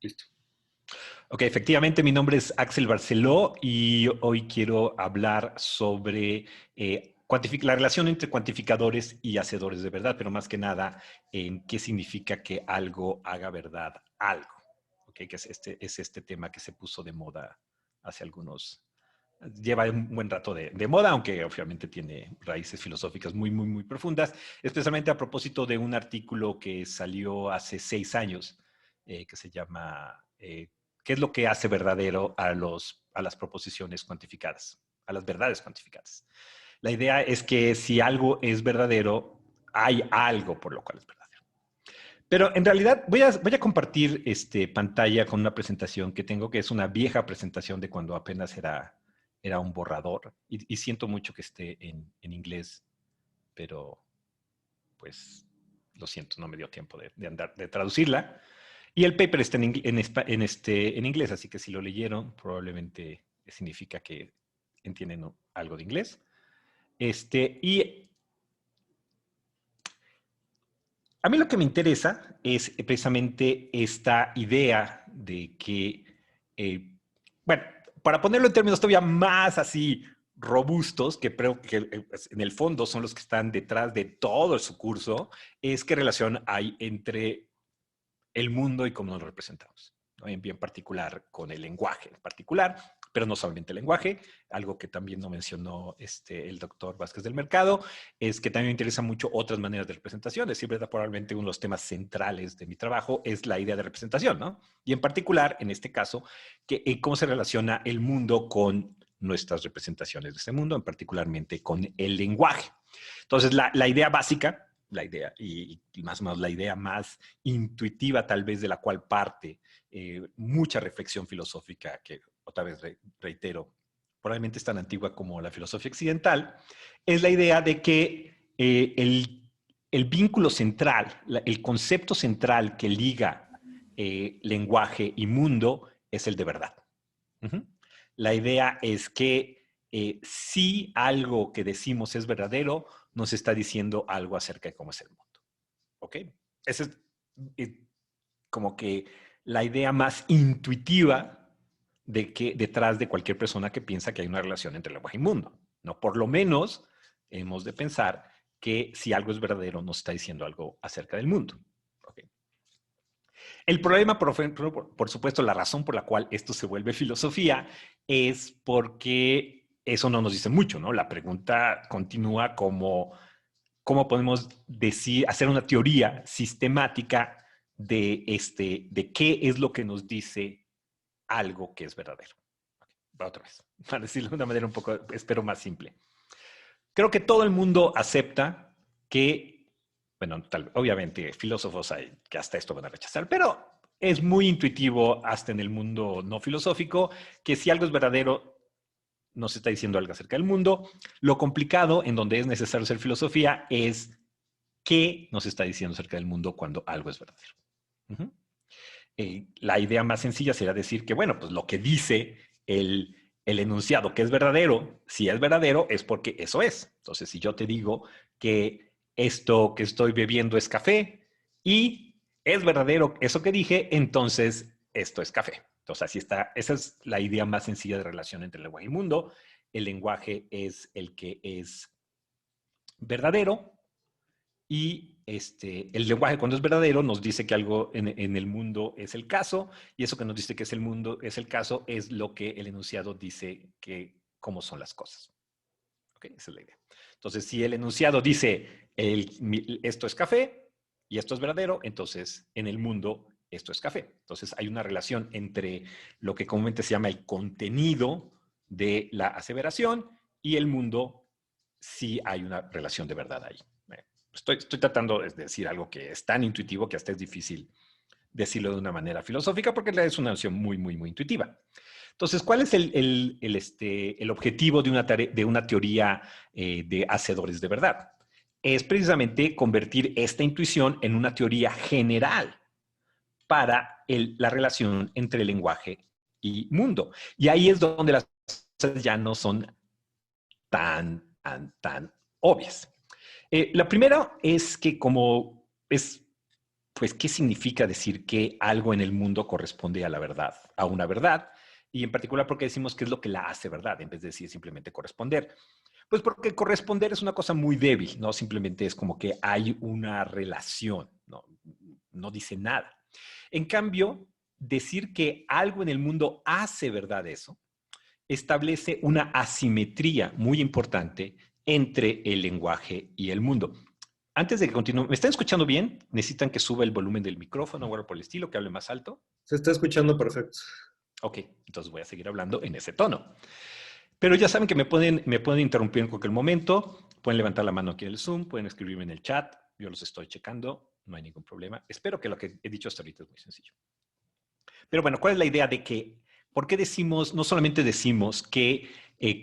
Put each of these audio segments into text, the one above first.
Listo. Ok, efectivamente, mi nombre es Axel Barceló y hoy quiero hablar sobre la relación entre cuantificadores y hacedores de verdad, pero más que nada en qué significa que algo haga verdad algo. Okay, que es este tema que se puso de moda hace lleva un buen rato de moda, aunque obviamente tiene raíces filosóficas muy profundas, especialmente a propósito de un artículo que salió hace 6 años, que se llama ¿qué es lo que hace verdadero a las proposiciones cuantificadas, a las verdades cuantificadas? La idea es que si algo es verdadero, hay algo por lo cual es verdadero. Pero en realidad voy a compartir pantalla con una presentación que tengo, que es una vieja presentación de cuando apenas era un borrador. Y siento mucho que esté en inglés, pero pues lo siento, no me dio tiempo de traducirla. Y el paper está en inglés, así que si lo leyeron, probablemente significa que entienden algo de inglés. Y a mí lo que me interesa es precisamente esta idea de que, bueno, para ponerlo en términos todavía más así robustos, que creo que en el fondo son los que están detrás de todo su curso, es qué relación hay entre el mundo y cómo nos lo representamos, ¿no? En bien particular con el lenguaje en particular, pero no solamente el lenguaje, algo que también no mencionó el doctor Vázquez del Mercado, es que también me interesan mucho otras maneras de representación. Es siempre probablemente uno de los temas centrales de mi trabajo es la idea de representación, ¿no? Y en particular, en este caso, cómo se relaciona el mundo con nuestras representaciones de este mundo, en particularmente con el lenguaje. Entonces, la idea básica, la idea, y más o menos la idea más intuitiva tal vez de la cual parte mucha reflexión filosófica, que otra vez reitero, probablemente es tan antigua como la filosofía occidental, es la idea de que el vínculo central, el concepto central que liga lenguaje y mundo es el de verdad. Uh-huh. La idea es que si algo que decimos es verdadero, nos está diciendo algo acerca de cómo es el mundo. ¿Ok? Esa es como que la idea más intuitiva detrás de cualquier persona que piensa que hay una relación entre lenguaje y mundo. ¿No? Por lo menos hemos de pensar que si algo es verdadero, nos está diciendo algo acerca del mundo. ¿Okay? El problema, por supuesto, la razón por la cual esto se vuelve filosofía es porque eso no nos dice mucho, ¿no? La pregunta continúa como cómo podemos hacer una teoría sistemática de qué es lo que nos dice algo que es verdadero. Otra vez, para decirlo de una manera un poco, espero, más simple. Creo que todo el mundo acepta que, bueno, obviamente filósofos hay que hasta esto van a rechazar, pero es muy intuitivo hasta en el mundo no filosófico que si algo es verdadero, nos está diciendo algo acerca del mundo. Lo complicado, en donde es necesario hacer filosofía, es qué nos está diciendo acerca del mundo cuando algo es verdadero. Uh-huh. La idea más sencilla sería decir que, bueno, pues lo que dice el enunciado que es verdadero, si es verdadero, es porque eso es. Entonces, si yo te digo que esto que estoy bebiendo es café y es verdadero eso que dije, entonces esto es café. Entonces, así está. Esa es la idea más sencilla de relación entre el lenguaje y el mundo. El lenguaje es el que es verdadero y el lenguaje, cuando es verdadero, nos dice que algo en el mundo es el caso, y eso que nos dice que es el mundo es el caso es lo que el enunciado dice que cómo son las cosas. ¿Ok? Esa es la idea. Entonces, si el enunciado dice esto es café y esto es verdadero, entonces en el mundo esto es café. Entonces, hay una relación entre lo que comúnmente se llama el contenido de la aseveración y el mundo, si hay una relación de verdad ahí. Estoy tratando de decir algo que es tan intuitivo que hasta es difícil decirlo de una manera filosófica porque es una noción muy intuitiva. Entonces, ¿cuál es el objetivo de una teoría de hacedores de verdad? Es precisamente convertir esta intuición en una teoría general para la relación entre el lenguaje y mundo. Y ahí es donde las cosas ya no son tan obvias. La primera es que como es pues, ¿qué significa decir que algo en el mundo corresponde a la verdad, a una verdad? Y en particular, ¿por qué decimos qué es lo que la hace verdad, en vez de decir simplemente corresponder? Pues porque corresponder es una cosa muy débil, ¿no? Simplemente es como que hay una relación, ¿no? No dice nada. En cambio, decir que algo en el mundo hace verdad eso, establece una asimetría muy importante entre el lenguaje y el mundo. Antes de que continúe, ¿me están escuchando bien? ¿Necesitan que suba el volumen del micrófono o algo por el estilo, que hable más alto? Se está escuchando perfecto. Ok, entonces voy a seguir hablando en ese tono. Pero ya saben que me pueden interrumpir en cualquier momento, pueden levantar la mano aquí en el Zoom, pueden escribirme en el chat, yo los estoy checando, no hay ningún problema. Espero que lo que he dicho hasta ahorita es muy sencillo. Pero bueno, ¿cuál es la idea de que, por qué decimos, no solamente decimos que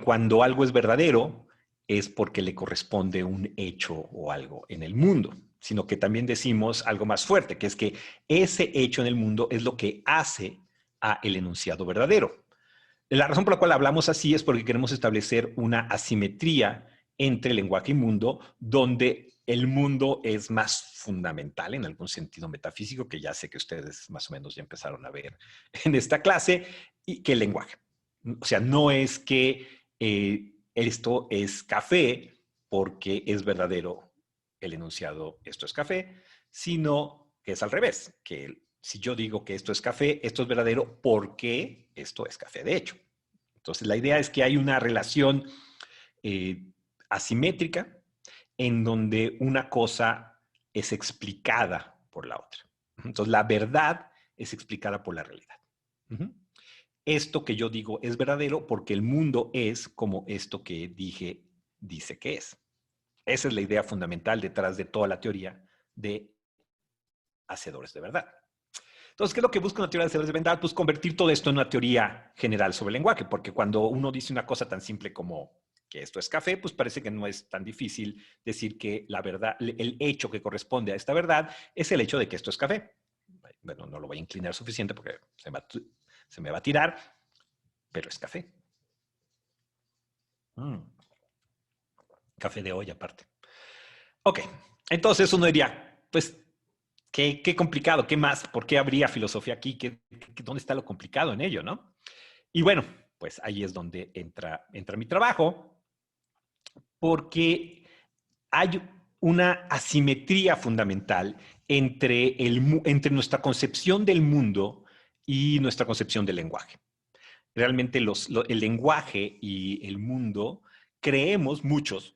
cuando algo es verdadero es porque le corresponde un hecho o algo en el mundo, sino que también decimos algo más fuerte, que es que ese hecho en el mundo es lo que hace a el enunciado verdadero. La razón por la cual hablamos así es porque queremos establecer una asimetría entre lenguaje y mundo, donde el mundo es más fundamental en algún sentido metafísico, que ya sé que ustedes más o menos ya empezaron a ver en esta clase, y que el lenguaje. O sea, no es que esto es café porque es verdadero el enunciado esto es café, sino que es al revés, que si yo digo que esto es café, esto es verdadero porque esto es café de hecho. Entonces, la idea es que hay una relación eh, asimétrica en donde una cosa es explicada por la otra. Entonces, la verdad es explicada por la realidad. Esto que yo digo es verdadero porque el mundo es como esto que dije dice que es. Esa es la idea fundamental detrás de toda la teoría de hacedores de verdad. Entonces, ¿qué es lo que busca una teoría de hacedores de verdad? Pues convertir todo esto en una teoría general sobre el lenguaje, porque cuando uno dice una cosa tan simple como que esto es café, pues parece que no es tan difícil decir que la verdad, el hecho que corresponde a esta verdad es el hecho de que esto es café. Bueno, no lo voy a inclinar suficiente porque se me va a tirar, pero es café. Café de olla aparte. Ok, entonces uno diría, pues, qué complicado, qué más, ¿por qué habría filosofía aquí? ¿Dónde está lo complicado en ello, no? Y bueno, pues ahí es donde entra mi trabajo, porque hay una asimetría fundamental entre nuestra concepción del mundo y nuestra concepción del lenguaje. Realmente el lenguaje y el mundo creemos muchos,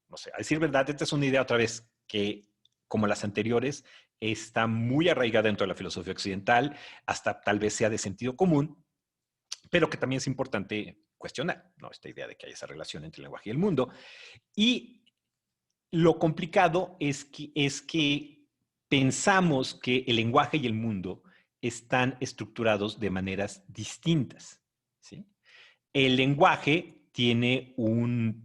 no sé, a decir verdad, esta es una idea otra vez que, como las anteriores, está muy arraigada dentro de la filosofía occidental, hasta tal vez sea de sentido común, pero que también es importante cuestionar, ¿no? Esta idea de que hay esa relación entre el lenguaje y el mundo. Y lo complicado es que pensamos que el lenguaje y el mundo están estructurados de maneras distintas, ¿sí? El lenguaje tiene una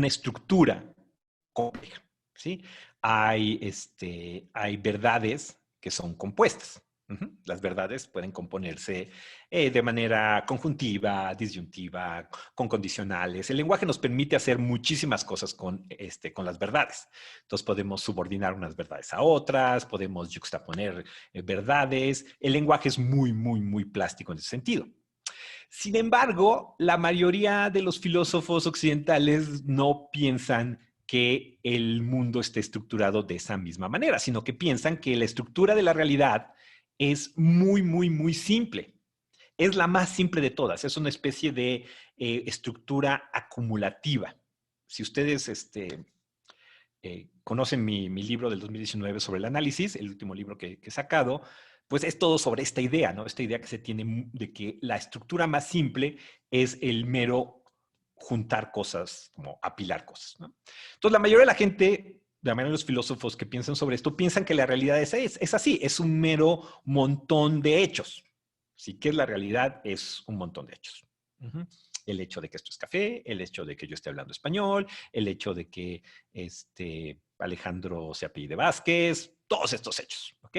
estructura compleja, ¿sí? Hay verdades que son compuestas. Las verdades pueden componerse de manera conjuntiva, disyuntiva, con condicionales. El lenguaje nos permite hacer muchísimas cosas con las verdades. Entonces podemos subordinar unas verdades a otras, podemos juxtaponer verdades. El lenguaje es muy, muy, muy plástico en ese sentido. Sin embargo, la mayoría de los filósofos occidentales no piensan que el mundo esté estructurado de esa misma manera, sino que piensan que la estructura de la realidad es muy, muy, muy simple. Es la más simple de todas. Es una especie de estructura acumulativa. Si ustedes conocen mi libro del 2019 sobre el análisis, el último libro que he sacado, pues es todo sobre esta idea, ¿no? Esta idea que se tiene de que la estructura más simple es el mero juntar cosas, como apilar cosas, ¿no? Entonces, la mayoría de la gente, la mayoría de los filósofos que piensan sobre esto, piensan que la realidad es así, es un mero montón de hechos. Sí, que es la realidad, es un montón de hechos. El hecho de que esto es café, el hecho de que yo esté hablando español, el hecho de que Alejandro se apellide Vázquez, todos estos hechos, ¿ok?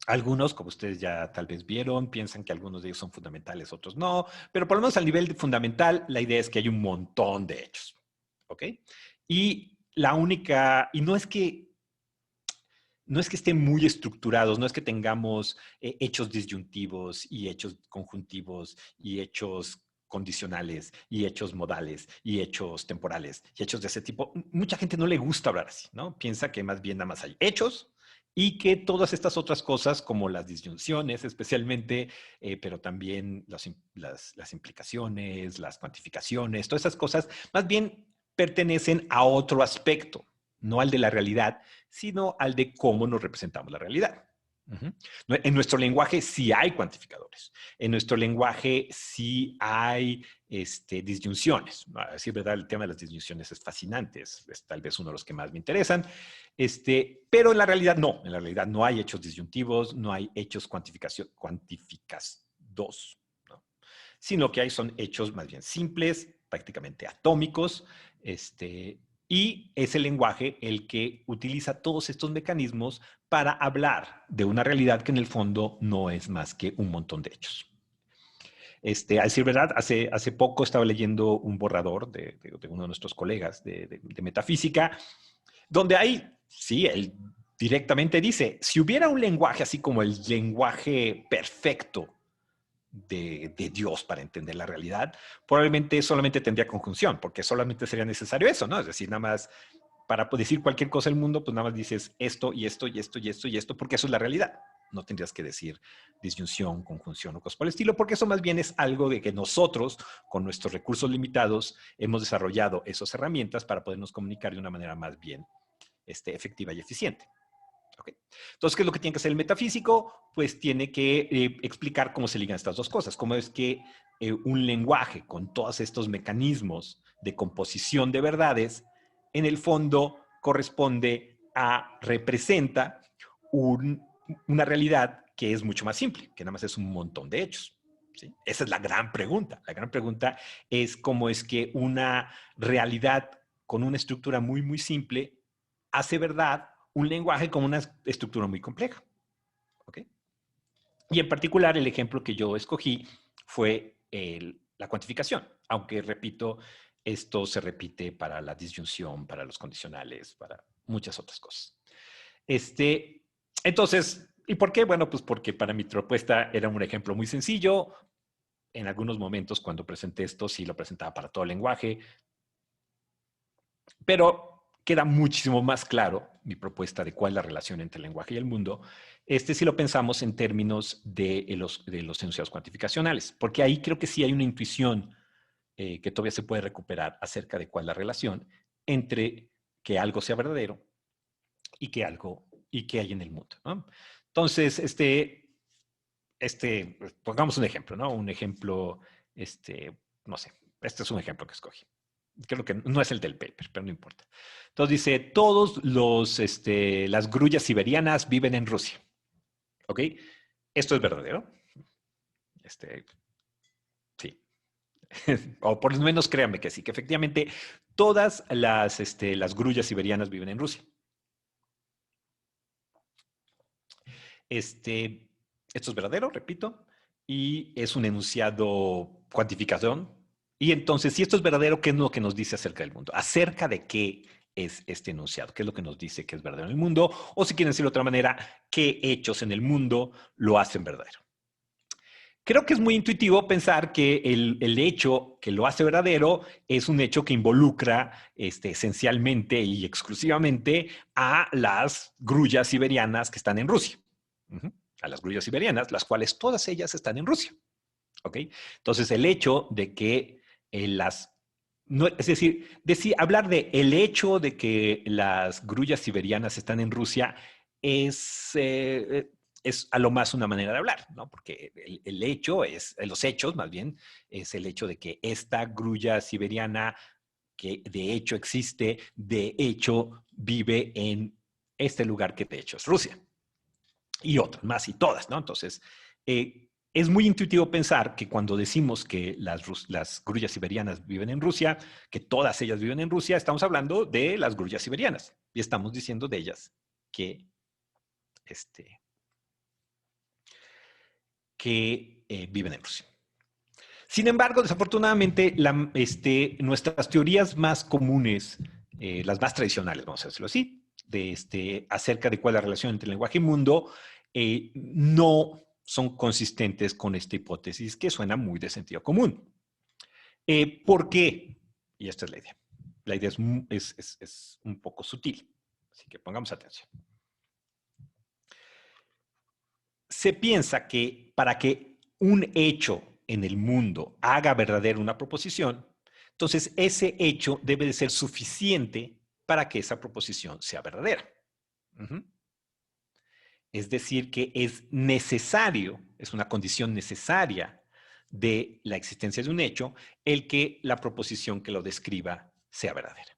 Algunos, como ustedes ya tal vez vieron, piensan que algunos de ellos son fundamentales, otros no, pero por lo menos al nivel fundamental, la idea es que hay un montón de hechos, ¿ok? Y no es que no es que estén muy estructurados, no es que tengamos hechos disyuntivos y hechos conjuntivos y hechos condicionales y hechos modales y hechos temporales y hechos de ese tipo. Mucha gente no le gusta hablar así, ¿no? Piensa que más bien nada más hay hechos y que todas estas otras cosas, como las disyunciones especialmente, pero también las implicaciones, las cuantificaciones, todas esas cosas, más bien pertenecen a otro aspecto, no al de la realidad, sino al de cómo nos representamos la realidad. Uh-huh. En nuestro lenguaje sí hay cuantificadores. En nuestro lenguaje sí hay disyunciones. A decir verdad, el tema de las disyunciones es fascinante. Es tal vez uno de los que más me interesan. Pero en la realidad no. En la realidad no hay hechos disyuntivos, no hay hechos cuantificados, ¿no? Sino que hay son hechos más bien simples, prácticamente atómicos, y es el lenguaje el que utiliza todos estos mecanismos para hablar de una realidad que en el fondo no es más que un montón de hechos. A decir verdad, hace poco estaba leyendo un borrador de uno de nuestros colegas de metafísica, donde ahí, sí, él directamente dice, si hubiera un lenguaje así como el lenguaje perfecto de Dios para entender la realidad, probablemente solamente tendría conjunción, porque solamente sería necesario eso, ¿no? Es decir, nada más para decir cualquier cosa del mundo, pues nada más dices esto y esto y esto y esto y esto, porque eso es la realidad. No tendrías que decir disyunción, conjunción o cosas por el estilo, porque eso más bien es algo de que nosotros, con nuestros recursos limitados, hemos desarrollado esas herramientas para podernos comunicar de una manera más bien efectiva y eficiente. ¿Okay? Entonces, ¿qué es lo que tiene que hacer el metafísico? Pues tiene que explicar cómo se ligan estas dos cosas, cómo es que un lenguaje con todos estos mecanismos de composición de verdades, en el fondo corresponde a, representa una realidad que es mucho más simple, que nada más es un montón de hechos. ¿Sí? Esa es la gran pregunta. La gran pregunta es cómo es que una realidad con una estructura muy, muy simple hace verdad un lenguaje con una estructura muy compleja. ¿Okay? Y en particular, el ejemplo que yo escogí fue la cuantificación, aunque repito, esto se repite para la disyunción, para los condicionales, para muchas otras cosas. Entonces, ¿y por qué? Bueno, pues porque para mi propuesta era un ejemplo muy sencillo. En algunos momentos, cuando presenté esto, sí lo presentaba para todo el lenguaje, pero queda muchísimo más claro mi propuesta de cuál es la relación entre el lenguaje y el mundo, si lo pensamos en términos de los enunciados cuantificacionales, porque ahí creo que sí hay una intuición que todavía se puede recuperar acerca de cuál es la relación entre que algo sea verdadero y que hay en el mundo, ¿no? Entonces, pongamos un ejemplo, ¿no? Un ejemplo, no sé, este es un ejemplo que escogí. Creo que no es el del paper, pero no importa. Entonces dice, todos las grullas siberianas viven en Rusia. ¿Ok? ¿Esto es verdadero? Sí. O por lo menos créanme que sí, que efectivamente todas las grullas siberianas viven en Rusia. Esto es verdadero, repito, y es un enunciado cuantificación. Y entonces, si esto es verdadero, ¿qué es lo que nos dice acerca del mundo? ¿Acerca de qué es este enunciado? ¿Qué es lo que nos dice que es verdadero en el mundo? O si quieren decirlo de otra manera, ¿qué hechos en el mundo lo hacen verdadero? Creo que es muy intuitivo pensar que el hecho que lo hace verdadero es un hecho que involucra esencialmente y exclusivamente a las grullas siberianas que están en Rusia. A las grullas siberianas, las cuales todas ellas están en Rusia. ¿Ok? Entonces, el hecho de que no, es decir, hablar de el hecho de que las grullas siberianas están en Rusia es a lo más una manera de hablar, ¿no? Porque el hecho los hechos más bien, es el hecho de que esta grulla siberiana, que de hecho existe, de hecho vive en este lugar que de hecho es Rusia. Y otras más y todas, ¿no? Entonces, es muy intuitivo pensar que cuando decimos que las grullas siberianas viven en Rusia, que todas ellas viven en Rusia, estamos hablando de las grullas siberianas y estamos diciendo de ellas que, viven en Rusia. Sin embargo, desafortunadamente, nuestras teorías más comunes, las más tradicionales, vamos a decirlo así, acerca de cuál es la relación entre lenguaje y mundo no son consistentes con esta hipótesis que suena muy de sentido común. ¿Por qué? Y esta es la idea. La idea es un poco sutil, así que pongamos atención. Se piensa que para que un hecho en el mundo haga verdadera una proposición, entonces ese hecho debe de ser suficiente para que esa proposición sea verdadera. Es decir, que es necesario, es una condición necesaria de la existencia de un hecho, el que la proposición que lo describa sea verdadera.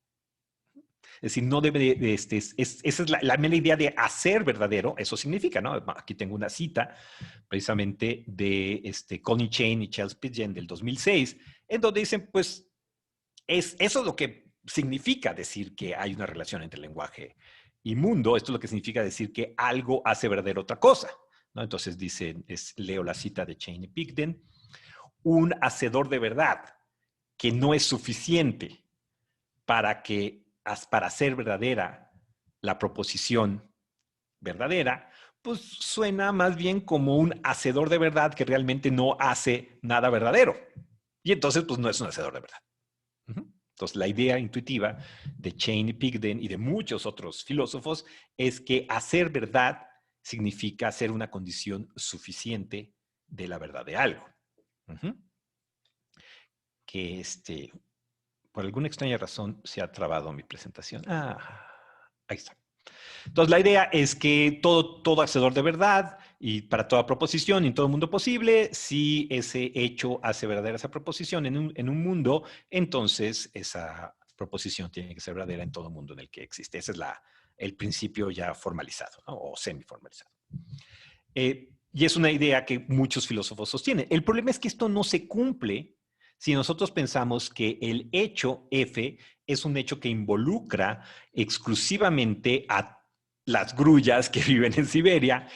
Es decir, no debe esa es la mera idea de hacer verdadero, eso significa, ¿no? Aquí tengo una cita precisamente de Connie Chain y Charles Pidgeon del 2006, en donde dicen, pues, eso es lo que significa decir que hay una relación entre lenguaje y mundo. Esto es lo que significa decir que algo hace verdadero otra cosa, ¿no? Entonces dicen, leo la cita de Chain y Pidgeon, un hacedor de verdad que no es suficiente para hacer verdadera la proposición verdadera, pues suena más bien como un hacedor de verdad que realmente no hace nada verdadero. Y entonces, pues no es un hacedor de verdad. Entonces, la idea intuitiva de Chain y Pidgeon y de muchos otros filósofos es que hacer verdad significa ser una condición suficiente de la verdad de algo. Que por alguna extraña razón se ha trabado mi presentación. Ahí está. Entonces, la idea es que todo hacedor de verdad y para toda proposición y en todo mundo posible, si ese hecho hace verdadera esa proposición en un mundo, entonces esa proposición tiene que ser verdadera en todo mundo en el que existe. Ese es el principio ya formalizado, ¿no? O semi-formalizado. Y es una idea que muchos filósofos sostienen. El problema es que esto no se cumple si nosotros pensamos que el hecho F es un hecho que involucra exclusivamente a las grullas que viven en Siberia.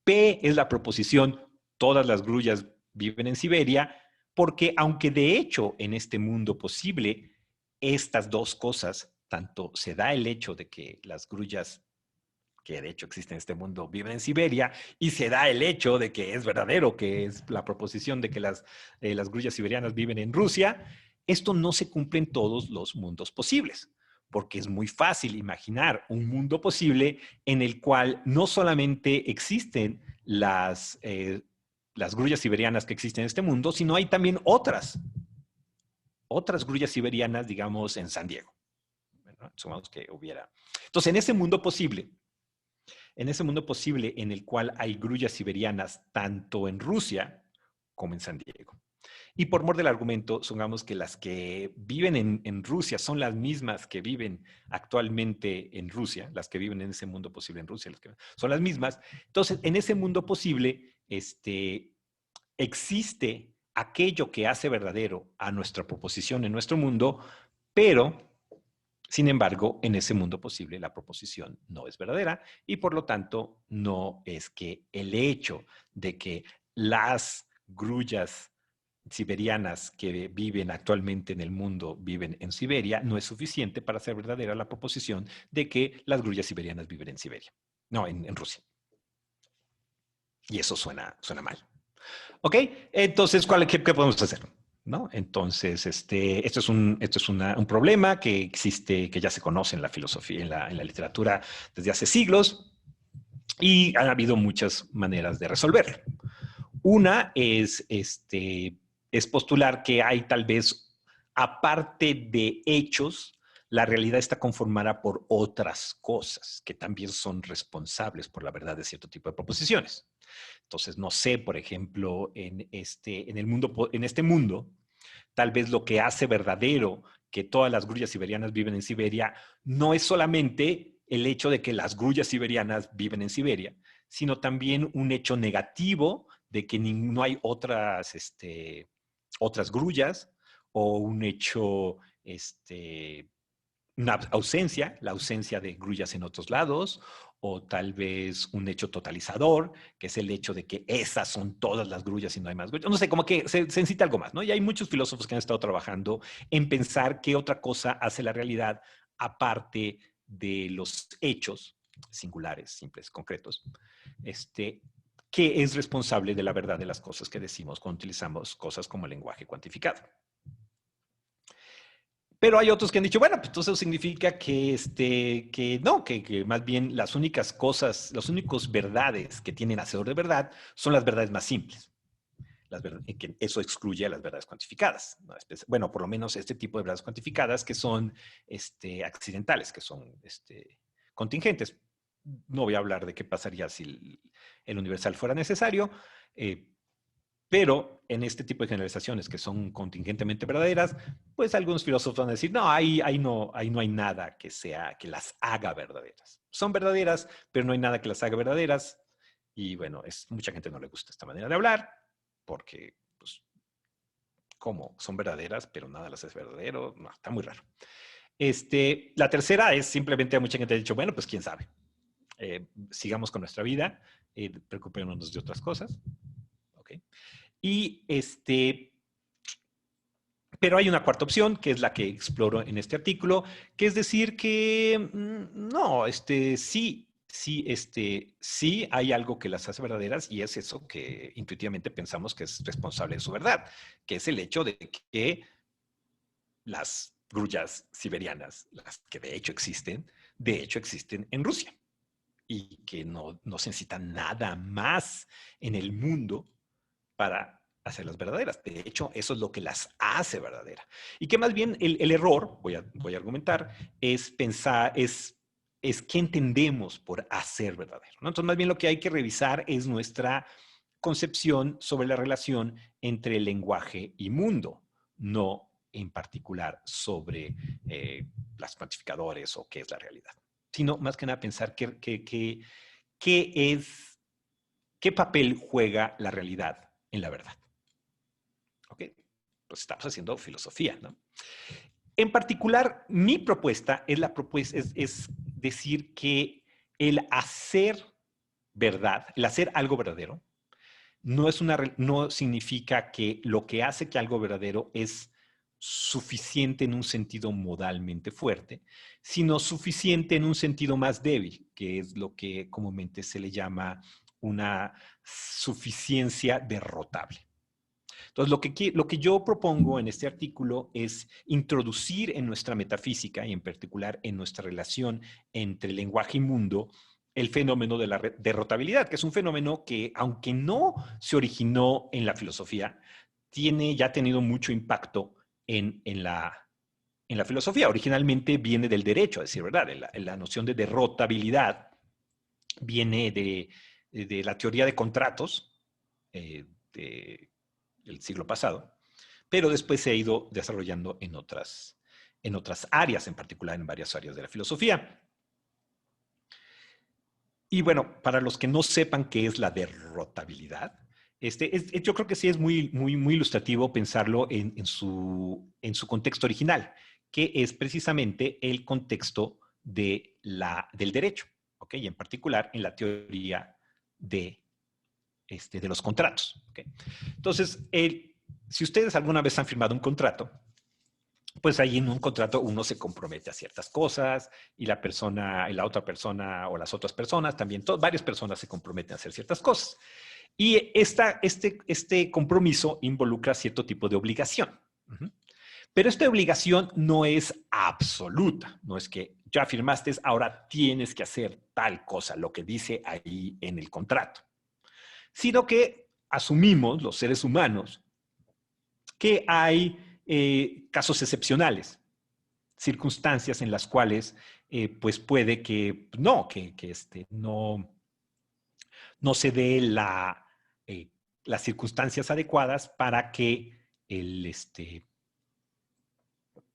P es la proposición, todas las grullas viven en Siberia, porque aunque de hecho en este mundo posible, estas dos cosas, tanto se da el hecho de que las grullas que de hecho existen en este mundo, viven en Siberia, y se da el hecho de que es verdadero, que es la proposición de que las grullas siberianas viven en Rusia, esto no se cumple en todos los mundos posibles, porque es muy fácil imaginar un mundo posible en el cual no solamente existen las grullas siberianas que existen en este mundo, sino hay también otras grullas siberianas, digamos, en San Diego. Bueno, supongamos que hubiera. Entonces, en ese mundo posible, en el cual hay grullas siberianas tanto en Rusia como en San Diego. Y por mor del argumento, supongamos que las que viven en Rusia son las mismas que viven actualmente en Rusia, las que viven en ese mundo posible en Rusia, son las mismas. Entonces, en ese mundo posible, existe aquello que hace verdadero a nuestra proposición en nuestro mundo, pero sin embargo, en ese mundo posible la proposición no es verdadera y por lo tanto no es que el hecho de que las grullas siberianas que viven actualmente en el mundo viven en Siberia no es suficiente para hacer verdadera la proposición de que las grullas siberianas viven en Siberia, no, en Rusia. Y eso suena mal. ¿Ok? Entonces, ¿qué podemos hacer? ¿No? Entonces, esto es un problema que existe, que ya se conoce en la filosofía, en la literatura desde hace siglos, y han habido muchas maneras de resolverlo. Una es postular que hay tal vez, aparte de hechos, la realidad está conformada por otras cosas que también son responsables por la verdad de cierto tipo de proposiciones. Entonces, no sé, por ejemplo, en este mundo, tal vez lo que hace verdadero que todas las grullas siberianas viven en Siberia no es solamente el hecho de que las grullas siberianas viven en Siberia, sino también un hecho negativo de que no hay otras grullas, o un hecho, la ausencia de grullas en otros lados, o tal vez un hecho totalizador, que es el hecho de que esas son todas las grullas y no hay más grullas. No sé, como que se necesita algo más, ¿no? Y hay muchos filósofos que han estado trabajando en pensar qué otra cosa hace la realidad aparte de los hechos singulares, simples, concretos, que es responsable de la verdad de las cosas que decimos cuando utilizamos cosas como el lenguaje cuantificado. Pero hay otros que han dicho, bueno, pues entonces eso significa que no, que más bien las únicas cosas, las únicas verdades que tienen hacedor de verdad son las verdades más simples. Que eso excluye a las verdades cuantificadas, ¿no? Bueno, por lo menos este tipo de verdades cuantificadas que son accidentales, que son contingentes. No voy a hablar de qué pasaría si el universal fuera necesario, pero en este tipo de generalizaciones que son contingentemente verdaderas, pues algunos filósofos van a decir, no, ahí no hay nada que las haga verdaderas. Son verdaderas, pero no hay nada que las haga verdaderas. Y bueno, mucha gente no le gusta esta manera de hablar, porque, pues, ¿cómo? Son verdaderas, pero nada las es verdadero. No, está muy raro. La tercera es simplemente, mucha gente ha dicho, bueno, pues quién sabe. Sigamos con nuestra vida, preocupémonos de otras cosas. Okay. Y pero hay una cuarta opción, que es la que exploro en este artículo, que es decir que no, sí hay algo que las hace verdaderas y es eso que intuitivamente pensamos que es responsable de su verdad, que es el hecho de que las grullas siberianas, las que de hecho existen en Rusia y que no se necesita nada más en el mundo para hacerlas verdaderas. De hecho, eso es lo que las hace verdaderas. Y que más bien el error, voy a argumentar, es pensar, es qué entendemos por hacer verdadero, ¿no? Entonces, más bien lo que hay que revisar es nuestra concepción sobre la relación entre lenguaje y mundo, no en particular sobre las cuantificadores o qué es la realidad, sino más que nada pensar qué papel juega la realidad en la verdad. ¿Ok? Pues estamos haciendo filosofía, ¿no? En particular, mi propuesta es decir que el hacer verdad, el hacer algo verdadero, no significa que lo que hace que algo verdadero es suficiente en un sentido modalmente fuerte, sino suficiente en un sentido más débil, que es lo que comúnmente se le llama una suficiencia derrotable. Entonces, lo que yo propongo en este artículo es introducir en nuestra metafísica y en particular en nuestra relación entre lenguaje y mundo el fenómeno de la derrotabilidad, que es un fenómeno que, aunque no se originó en la filosofía, ya ha tenido mucho impacto en la filosofía. Originalmente viene del derecho, a decir verdad. La noción de derrotabilidad viene de la teoría de contratos del siglo pasado, pero después se ha ido desarrollando en otras áreas, en particular en varias áreas de la filosofía. Y bueno, para los que no sepan qué es la derrotabilidad, yo creo que sí es muy ilustrativo pensarlo en su contexto original, que es precisamente el contexto del derecho, ¿ok? Y en particular en la teoría de los contratos, ¿ok? Entonces, si ustedes alguna vez han firmado un contrato, pues ahí en un contrato uno se compromete a ciertas cosas y la otra persona o las otras personas también, varias personas se comprometen a hacer ciertas cosas. Y este compromiso involucra cierto tipo de obligación. Pero esta obligación no es absoluta, no es que ya firmaste, ahora tienes que hacer tal cosa, lo que dice ahí en el contrato, sino que asumimos los seres humanos que hay casos excepcionales, circunstancias en las cuales pues puede que no se dé las circunstancias adecuadas para que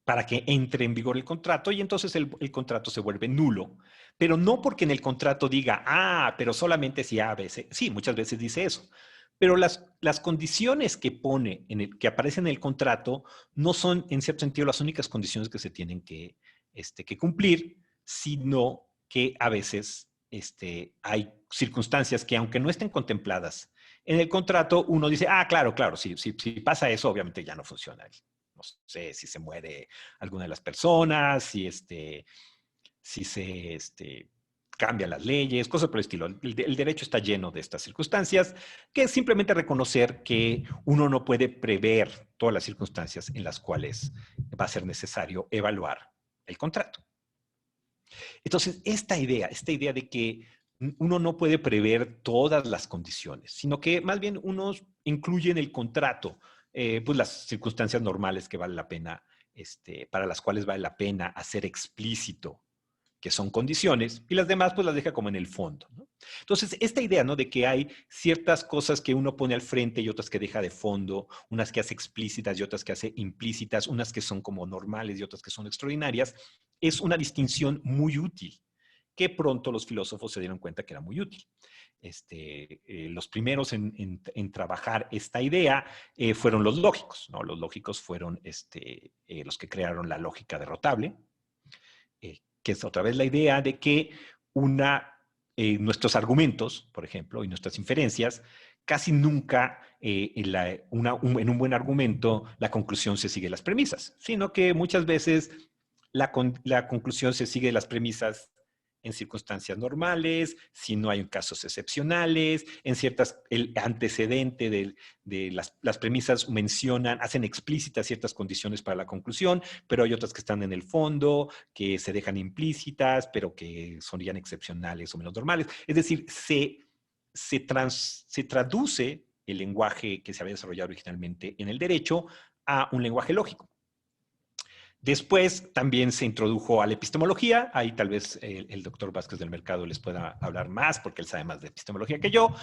para que entre en vigor el contrato y entonces el contrato se vuelve nulo. Pero no porque en el contrato diga, pero solamente si A, B, C. Sí, muchas veces dice eso. Pero las condiciones que que aparecen en el contrato no son, en cierto sentido, las únicas condiciones que se tienen que cumplir, sino que a veces hay circunstancias que, aunque no estén contempladas en el contrato, uno dice, claro, si pasa eso, obviamente ya no funciona. No sé si se muere alguna de las personas, si se cambian las leyes, cosas por el estilo. El derecho está lleno de estas circunstancias, que es simplemente reconocer que uno no puede prever todas las circunstancias en las cuales va a ser necesario evaluar el contrato. Entonces, esta idea de que uno no puede prever todas las condiciones, sino que más bien uno incluye en el contrato pues las circunstancias normales que vale la pena, para las cuales vale la pena hacer explícito que son condiciones, y las demás pues las deja como en el fondo, ¿no? Entonces, esta idea, ¿no?, de que hay ciertas cosas que uno pone al frente y otras que deja de fondo, unas que hace explícitas y otras que hace implícitas, unas que son como normales y otras que son extraordinarias, es una distinción muy útil, que pronto los filósofos se dieron cuenta que era muy útil. Los primeros en trabajar esta idea fueron los lógicos, ¿no? Los lógicos fueron los que crearon la lógica derrotable, que es otra vez la idea de que nuestros argumentos, por ejemplo, y nuestras inferencias, casi nunca en un buen argumento la conclusión se sigue las premisas, sino que muchas veces la conclusión se sigue las premisas en circunstancias normales, si no hay casos excepcionales, el antecedente de las premisas hacen explícitas ciertas condiciones para la conclusión, pero hay otras que están en el fondo, que se dejan implícitas, pero que serían excepcionales o menos normales. Es decir, se traduce el lenguaje que se había desarrollado originalmente en el derecho a un lenguaje lógico. Después también se introdujo a la epistemología. Ahí tal vez el doctor Vázquez del Mercado les pueda hablar más, porque él sabe más de epistemología que yo,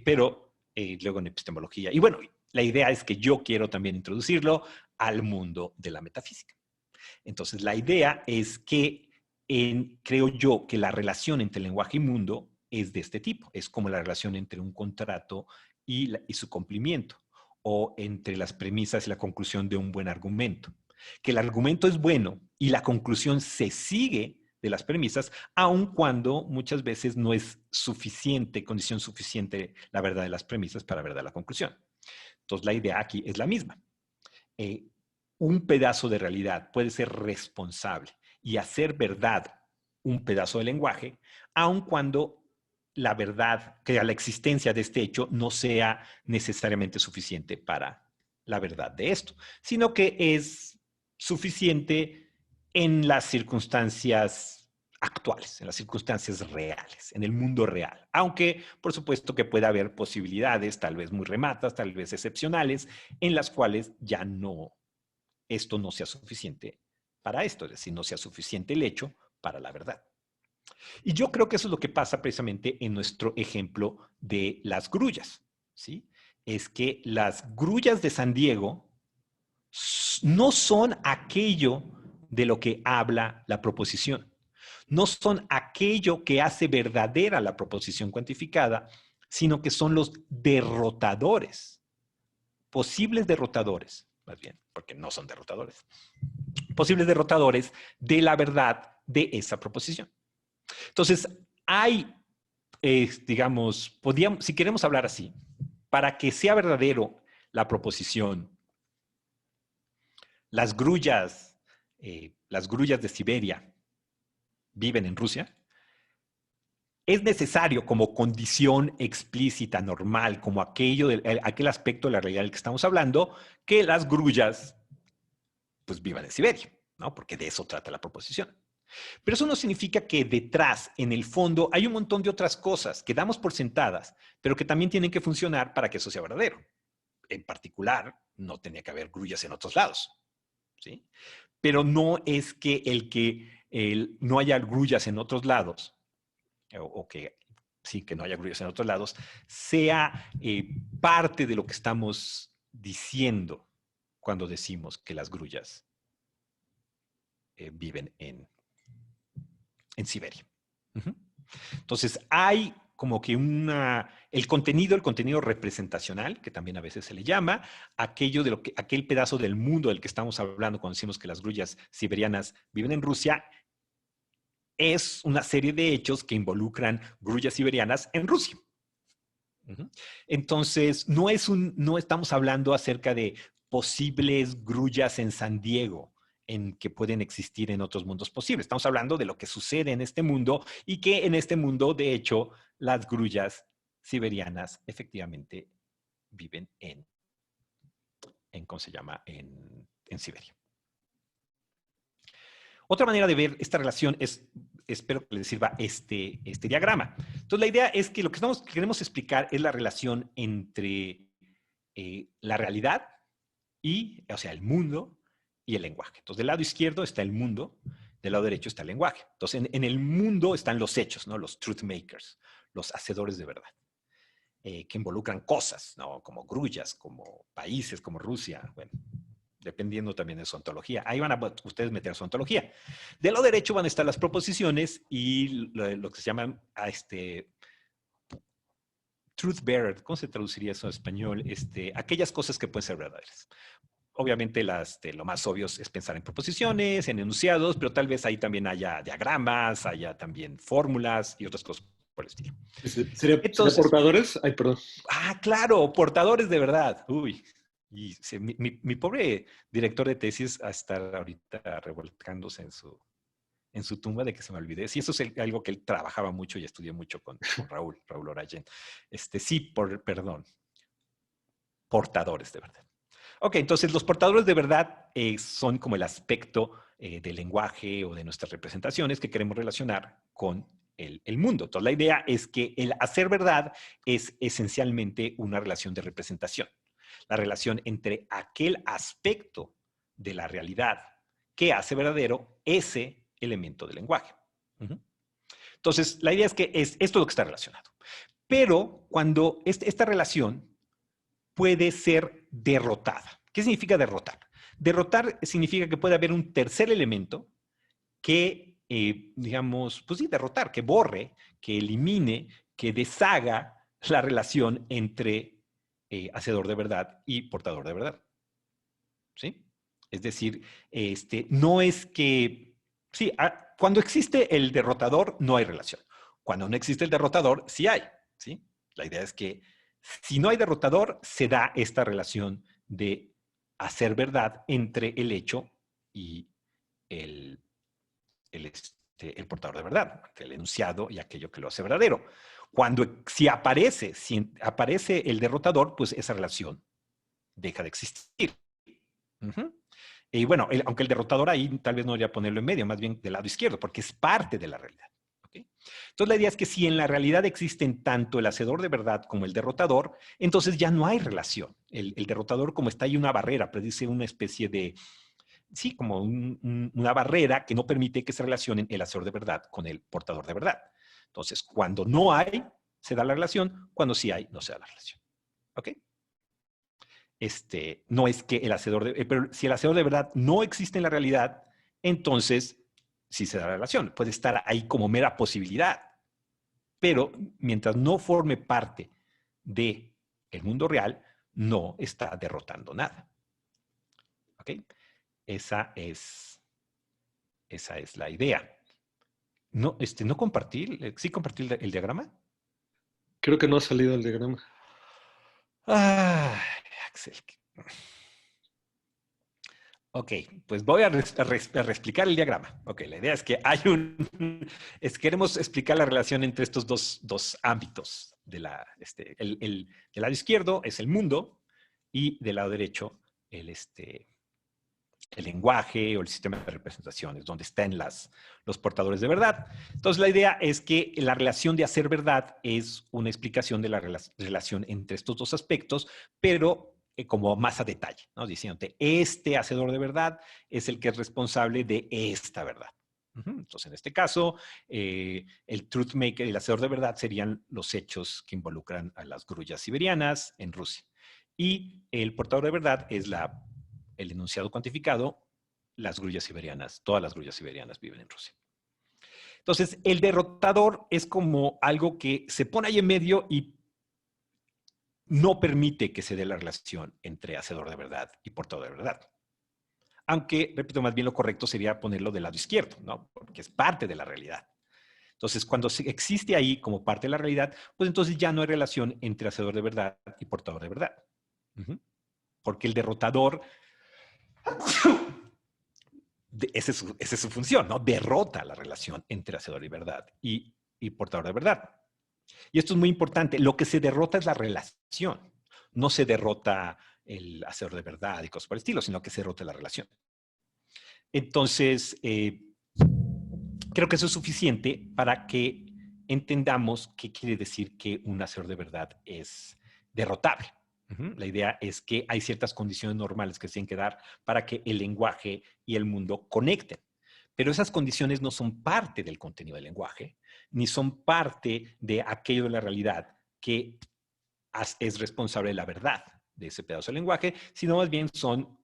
pero luego en epistemología. Y bueno, la idea es que yo quiero también introducirlo al mundo de la metafísica. Entonces, la idea es que creo yo que la relación entre lenguaje y mundo es de este tipo. Es como la relación entre un contrato y su cumplimiento, o entre las premisas y la conclusión de un buen argumento. Que el argumento es bueno y la conclusión se sigue de las premisas, aun cuando muchas veces no es condición suficiente la verdad de las premisas para la verdad de la conclusión. Entonces, la idea aquí es la misma. Un pedazo de realidad puede ser responsable y hacer verdad un pedazo de lenguaje, aun cuando la verdad, que la existencia de este hecho no sea necesariamente suficiente para la verdad de esto, sino que es suficiente en las circunstancias actuales, en las circunstancias reales, en el mundo real. Aunque, por supuesto, que pueda haber posibilidades, tal vez muy rematas, tal vez excepcionales, en las cuales ya esto no sea suficiente para esto, es decir, no sea suficiente el hecho para la verdad. Y yo creo que eso es lo que pasa precisamente en nuestro ejemplo de las grullas, ¿sí? Es que las grullas de San Diego no son aquello de lo que habla la proposición. No son aquello que hace verdadera la proposición cuantificada, sino que son los derrotadores, posibles derrotadores, más bien, porque no son derrotadores, posibles derrotadores de la verdad de esa proposición. Entonces, hay, digamos, si queremos hablar así, para que sea verdadero la proposición, las grullas de Siberia viven en Rusia, es necesario como condición explícita, normal, como aquel aspecto de la realidad del que estamos hablando, que las grullas pues vivan en Siberia, ¿no? Porque de eso trata la proposición. Pero eso no significa que detrás, en el fondo, hay un montón de otras cosas que damos por sentadas, pero que también tienen que funcionar para que eso sea verdadero. En particular, no tenía que haber grullas en otros lados, ¿sí? Pero no es que no haya grullas en otros lados, o que sí, que no haya grullas en otros lados, sea parte de lo que estamos diciendo cuando decimos que las grullas viven en Siberia. Entonces, hay como que el contenido representacional, que también a veces se le llama, aquel pedazo del mundo del que estamos hablando cuando decimos que las grullas siberianas viven en Rusia, es una serie de hechos que involucran grullas siberianas en Rusia. Entonces, no estamos hablando acerca de posibles grullas en San Diego, en que pueden existir en otros mundos posibles. Estamos hablando de lo que sucede en este mundo y que en este mundo, de hecho, las grullas siberianas efectivamente viven ¿cómo se llama? En Siberia. Otra manera de ver esta relación es, espero que les sirva este diagrama. Entonces, la idea es que lo que queremos explicar es la relación entre la realidad y, o sea, el mundo y el lenguaje. Entonces, del lado izquierdo está el mundo, del lado derecho está el lenguaje. Entonces, en el mundo están los hechos, ¿no? Los truth makers, los hacedores de verdad, que involucran cosas, ¿no? Como grullas, como países, como Rusia, bueno, dependiendo también de su ontología. Ahí van a ustedes meter su ontología. De lo derecho van a estar las proposiciones y lo que se llaman truth bearer. ¿Cómo se traduciría eso en español? Aquellas cosas que pueden ser verdaderas. Obviamente lo más obvio es pensar en proposiciones, en enunciados, pero tal vez ahí también haya diagramas, haya también fórmulas y otras cosas por el estilo. ¿Sería portadores? Ay, perdón. Claro, portadores de verdad. Uy. Y mi pobre director de tesis va a estar ahorita revolcándose en su tumba de que se me olvide. Sí, eso es algo que él trabajaba mucho y estudié mucho con Raúl Orayen. Sí, perdón. Portadores de verdad. Ok, entonces los portadores de verdad son como el aspecto del lenguaje o de nuestras representaciones que queremos relacionar con el mundo. Entonces la idea es que el hacer verdad es esencialmente una relación de representación. La relación entre aquel aspecto de la realidad que hace verdadero ese elemento del lenguaje. Entonces, la idea es que es esto lo que está relacionado. Pero cuando esta relación puede ser derrotada. ¿Qué significa derrotar? Derrotar significa que puede haber un tercer elemento que, digamos, pues sí, derrotar, que borre, que elimine, que deshaga la relación entre hacedor de verdad y portador de verdad. ¿Sí? Es decir, no es que, sí, cuando existe el derrotador no hay relación. Cuando no existe el derrotador, sí hay. ¿Sí? La idea es que si no hay derrotador, se da esta relación de hacer verdad entre el hecho y el, el portador de verdad, entre el enunciado y aquello que lo hace verdadero. Si aparece el derrotador, pues esa relación deja de existir. Y bueno, aunque el derrotador ahí tal vez no debería ponerlo en medio, más bien del lado izquierdo, porque es parte de la realidad. ¿Okay? Entonces la idea es que si en la realidad existen tanto el hacedor de verdad como el derrotador, entonces ya no hay relación. El derrotador como está ahí una barrera, predice una especie de, sí, como una barrera que no permite que se relacionen el hacedor de verdad con el portador de verdad. Entonces, cuando no hay, se da la relación, cuando sí hay, no se da la relación. ¿Ok? No es que el hacedor pero si el hacedor de verdad no existe en la realidad, entonces sí se da la relación. Puede estar ahí como mera posibilidad. Pero mientras no forme parte del mundo real, no está derrotando nada. ¿Ok? Esa es la idea. No, no compartir, sí compartir el diagrama. Creo que no ha salido el diagrama. Axel. Ok, pues voy a reexplicar el diagrama. Ok, la idea es que queremos explicar la relación entre estos dos ámbitos. Del lado izquierdo es el mundo y del lado derecho el lenguaje o el sistema de representaciones, donde están los portadores de verdad. Entonces, la idea es que la relación de hacer verdad es una explicación de la relación entre estos dos aspectos, pero como más a detalle, ¿no? Diciéndote, este hacedor de verdad es el que es responsable de esta verdad. Entonces, en este caso, el truth maker y el hacedor de verdad serían los hechos que involucran a las grullas siberianas en Rusia. Y el portador de verdad es el enunciado cuantificado, las grullas siberianas, todas las grullas siberianas viven en Rusia. Entonces, el derrotador es como algo que se pone ahí en medio y no permite que se dé la relación entre hacedor de verdad y portador de verdad. Aunque, repito, más bien lo correcto sería ponerlo del lado izquierdo, ¿no? Porque es parte de la realidad. Entonces, cuando existe ahí como parte de la realidad, pues entonces ya no hay relación entre hacedor de verdad y portador de verdad. Porque el derrotador esa es su función, ¿no? Derrota la relación entre hacedor y verdad y portador de verdad. Y esto es muy importante. Lo que se derrota es la relación. No se derrota el hacedor de verdad y cosas por el estilo, sino que se derrota la relación. Entonces, creo que eso es suficiente para que entendamos qué quiere decir que un hacedor de verdad es derrotable. La idea es que hay ciertas condiciones normales que se tienen que dar para que el lenguaje y el mundo conecten. Pero esas condiciones no son parte del contenido del lenguaje, ni son parte de aquello de la realidad que es responsable de la verdad de ese pedazo de lenguaje, sino más bien son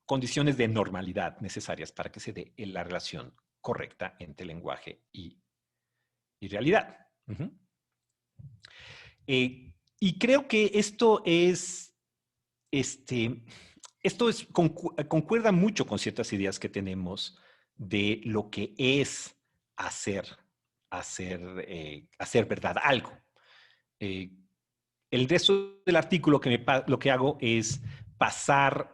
condiciones de normalidad necesarias para que se dé la relación correcta entre lenguaje y realidad. Y creo que esto concuerda mucho con ciertas ideas que tenemos de lo que es hacer verdad algo. El resto del artículo lo que hago es pasar,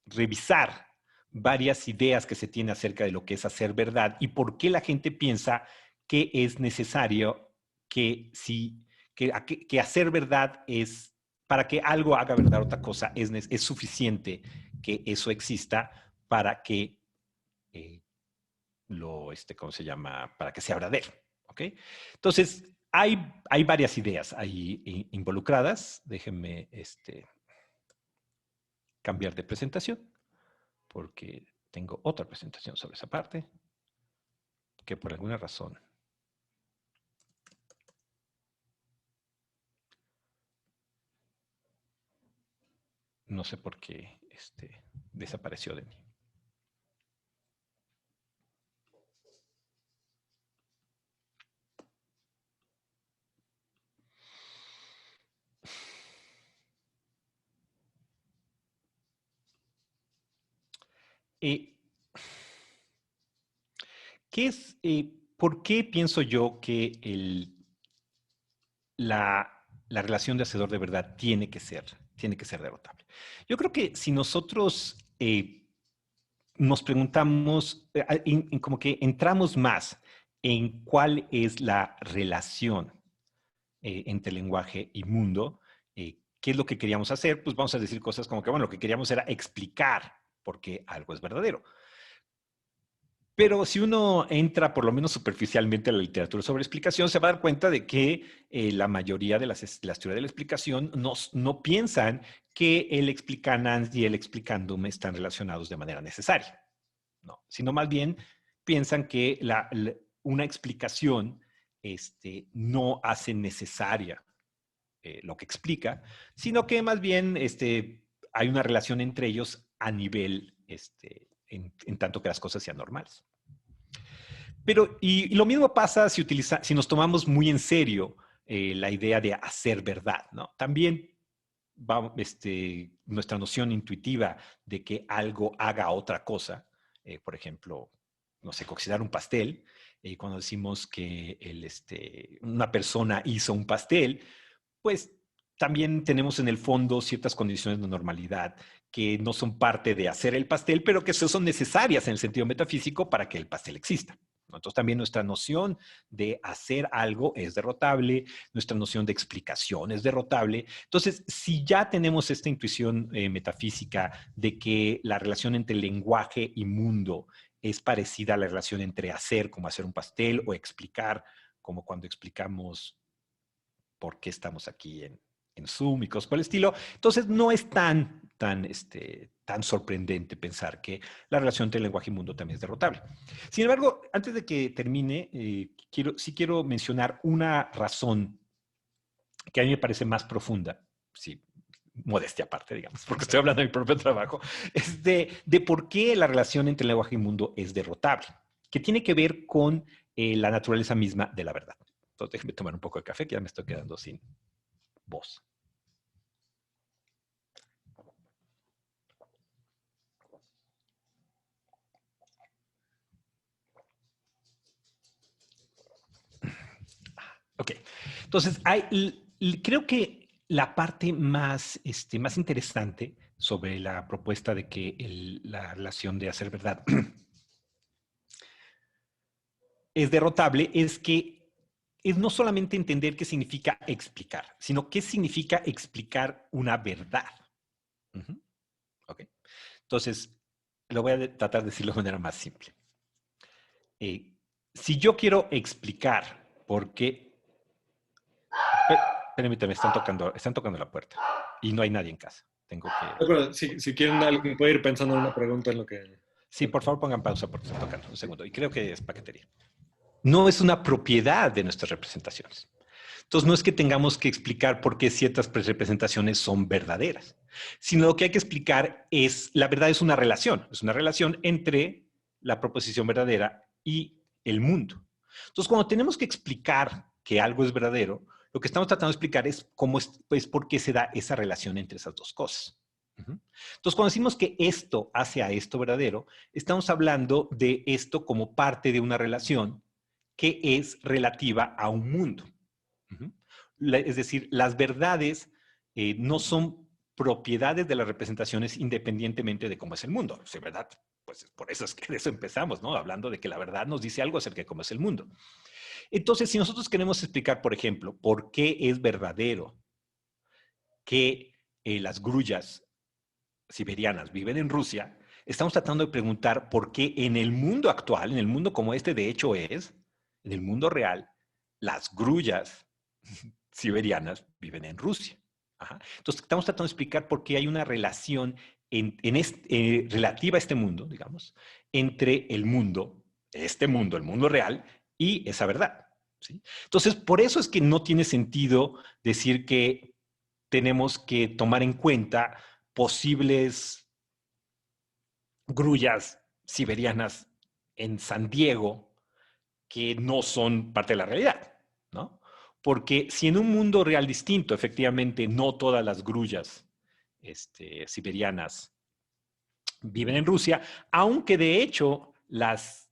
revisar varias ideas que se tienen acerca de lo que es hacer verdad y por qué la gente piensa que es necesario que hacer verdad es, para que algo haga verdad otra cosa, es suficiente que eso exista para que ¿cómo se llama? Para que sea verdadero, ¿ok? Entonces, hay varias ideas ahí involucradas. Déjenme cambiar de presentación, porque tengo otra presentación sobre esa parte, que por alguna razón no sé por qué desapareció de mí. ¿Por qué pienso yo que la relación de hacedor de verdad tiene que ser derrotable? Yo creo que si nosotros nos preguntamos, como que entramos más en cuál es la relación entre lenguaje y mundo, qué es lo que queríamos hacer, pues vamos a decir cosas como que, bueno, lo que queríamos era explicar por qué algo es verdadero. Pero si uno entra por lo menos superficialmente a la literatura sobre explicación, se va a dar cuenta de que la mayoría de las teorías de la explicación no piensan que el explicandum y el explicandum están relacionados de manera necesaria, no, sino más bien piensan que una explicación no hace necesaria lo que explica, sino que más bien hay una relación entre ellos a nivel, en tanto que las cosas sean normales. Pero, y lo mismo pasa si nos tomamos muy en serio la idea de hacer verdad, ¿no? También nuestra noción intuitiva de que algo haga otra cosa, por ejemplo, no sé, cocinar un pastel, cuando decimos que una persona hizo un pastel, pues también tenemos en el fondo ciertas condiciones de normalidad que no son parte de hacer el pastel, pero que son necesarias en el sentido metafísico para que el pastel exista. Entonces también nuestra noción de hacer algo es derrotable, nuestra noción de explicación es derrotable. Entonces, si ya tenemos esta intuición metafísica de que la relación entre lenguaje y mundo es parecida a la relación entre hacer, como hacer un pastel, o explicar, como cuando explicamos por qué estamos aquí en Zoom y cosas por el estilo. Entonces, no es tan sorprendente pensar que la relación entre lenguaje y mundo también es derrotable. Sin embargo, antes de que termine, sí quiero mencionar una razón que a mí me parece más profunda, sí, modestia aparte, digamos, porque estoy hablando de mi propio trabajo, es de por qué la relación entre lenguaje y mundo es derrotable, que tiene que ver con la naturaleza misma de la verdad. Entonces, déjenme tomar un poco de café, que ya me estoy quedando sin voz. Ok, entonces creo que la parte más interesante sobre la propuesta de que la relación de hacer verdad es derrotable es que es no solamente entender qué significa explicar, sino qué significa explicar una verdad. Uh-huh. Okay. Entonces, lo voy a tratar de decirlo de manera más simple. Si yo quiero explicar por qué... Permítame, están tocando la puerta y no hay nadie en casa. Tengo que... Bueno, si quieren, alguien puede ir pensando en una pregunta en lo que... Sí, por favor pongan pausa porque están tocando. Un segundo. Y creo que es paquetería. No es una propiedad de nuestras representaciones. Entonces, no es que tengamos que explicar por qué ciertas representaciones son verdaderas, sino lo que hay que explicar es, la verdad es una relación entre la proposición verdadera y el mundo. Entonces, cuando tenemos que explicar que algo es verdadero, lo que estamos tratando de explicar es cómo es, pues, por qué se da esa relación entre esas dos cosas. Entonces, cuando decimos que esto hace a esto verdadero, estamos hablando de esto como parte de una relación que es relativa a un mundo. Es decir, las verdades no son propiedades de las representaciones independientemente de cómo es el mundo. ¿Sí, verdad? Pues por eso es que de eso empezamos, ¿no? Hablando de que la verdad nos dice algo acerca de cómo es el mundo. Entonces, si nosotros queremos explicar, por ejemplo, por qué es verdadero que las grullas siberianas viven en Rusia, estamos tratando de preguntar por qué en el mundo actual, en el mundo como este de hecho es, en el mundo real, las grullas siberianas viven en Rusia. Ajá. Entonces, estamos tratando de explicar por qué hay una relación relativa a este mundo, digamos, entre el mundo, el mundo real, y esa verdad. ¿Sí? Entonces, por eso es que no tiene sentido decir que tenemos que tomar en cuenta posibles grullas siberianas en San Diego que no son parte de la realidad, ¿no? Porque si en un mundo real distinto, efectivamente, no todas las grullas siberianas viven en Rusia, aunque de hecho las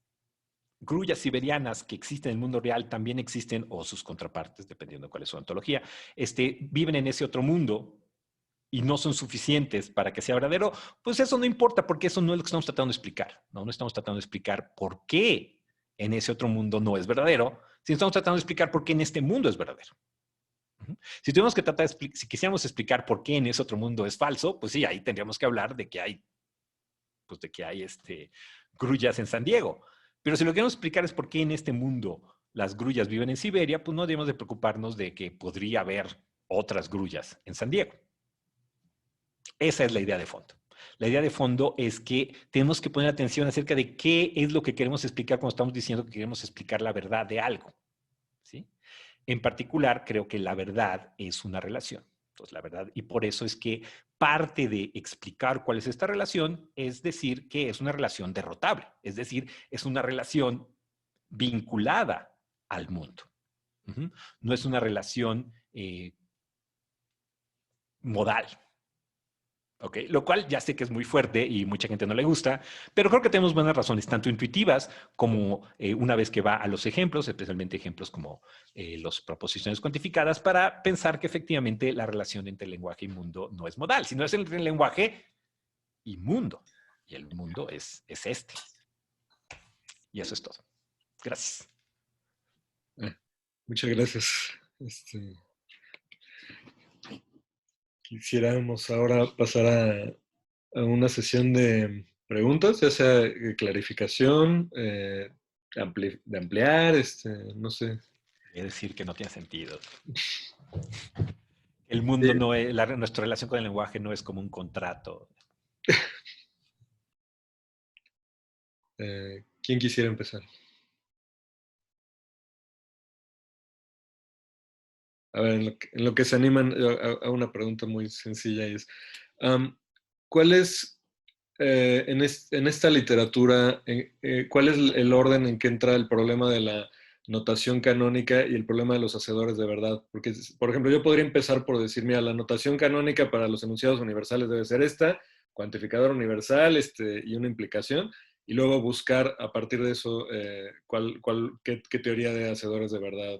grullas siberianas que existen en el mundo real también existen, o sus contrapartes, dependiendo de cuál es su ontología, viven en ese otro mundo y no son suficientes para que sea verdadero, pues eso no importa, porque eso no es lo que estamos tratando de explicar, ¿no? No estamos tratando de explicar por qué en ese otro mundo no es verdadero, sino estamos tratando de explicar por qué en este mundo es verdadero. Si tuviéramos que tratar si quisiéramos explicar por qué en ese otro mundo es falso, pues sí, ahí tendríamos que hablar de que hay, pues de que hay grullas en San Diego. Pero si lo que queremos explicar es por qué en este mundo las grullas viven en Siberia, pues no debemos de preocuparnos de que podría haber otras grullas en San Diego. Esa es la idea de fondo. La idea de fondo es que tenemos que poner atención acerca de qué es lo que queremos explicar cuando estamos diciendo que queremos explicar la verdad de algo. ¿Sí? En particular, creo que la verdad es una relación. Entonces, la verdad, y por eso es que parte de explicar cuál es esta relación es decir que es una relación derrotable. Es decir, es una relación vinculada al mundo. No es una relación modal. Okay. Lo cual ya sé que es muy fuerte y mucha gente no le gusta, pero creo que tenemos buenas razones, tanto intuitivas como una vez que va a los ejemplos, especialmente ejemplos como las proposiciones cuantificadas, para pensar que efectivamente la relación entre lenguaje y mundo no es modal, sino es entre el lenguaje y mundo. Y el mundo es este. Y eso es todo. Gracias. Muchas gracias. Quisiéramos ahora pasar a una sesión de preguntas, ya sea clarificación, de ampliar, no sé. Es decir, que no tiene sentido. El mundo no es, nuestra relación con el lenguaje no es como un contrato. ¿Quién quisiera empezar? A ver, en lo que se animan a una pregunta muy sencilla es, ¿cuál es, en esta literatura, cuál es el orden en que entra el problema de la notación canónica y el problema de los hacedores de verdad? Porque, por ejemplo, yo podría empezar por decir, mira, la notación canónica para los enunciados universales debe ser esta, cuantificador universal y una implicación, y luego buscar a partir de eso qué teoría de hacedores de verdad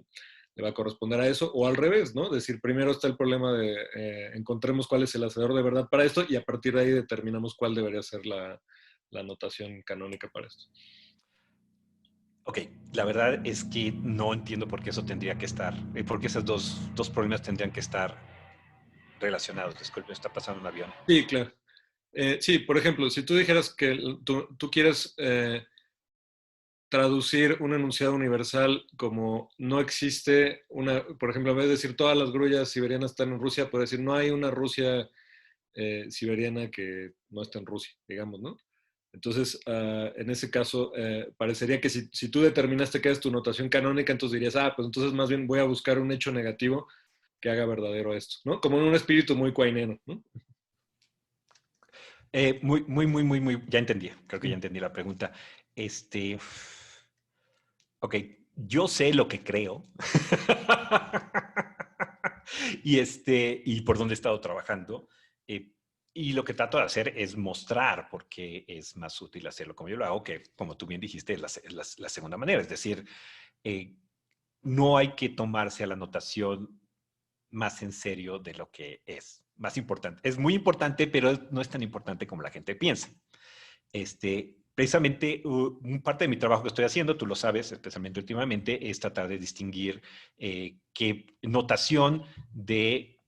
le va a corresponder a eso, o al revés, ¿no? Decir, primero está el problema de encontremos cuál es el hacedor de verdad para esto y a partir de ahí determinamos cuál debería ser la notación canónica para esto. Ok, la verdad es que no entiendo por qué eso tendría que estar, por qué esos dos problemas tendrían que estar relacionados. Disculpe, está pasando un avión. Sí, claro. Sí, por ejemplo, si tú dijeras que tú quieres traducir un enunciado universal como no existe una, por ejemplo, en vez de decir todas las grullas siberianas están en Rusia, puedes decir no hay una Rusia siberiana que no está en Rusia, digamos, ¿no? Entonces, en ese caso, parecería que si tú determinaste que es tu notación canónica, entonces dirías, pues entonces más bien voy a buscar un hecho negativo que haga verdadero esto, ¿no? Como en un espíritu muy cuaineno, ¿no? Muy, ya entendí. Creo que ya entendí la pregunta. Este, ok, yo sé lo que creo y por dónde he estado trabajando. eh, y lo que trato de hacer es mostrar por qué es más útil hacerlo como yo lo hago, que como tú bien dijiste, es la segunda manera. Es decir, eh, no hay que tomarse a la notación más en serio de lo que es. Más importante. Es muy importante, pero no es tan importante como la gente piensa. Precisamente, parte de mi trabajo que estoy haciendo, tú lo sabes, especialmente últimamente, es tratar de distinguir qué notación de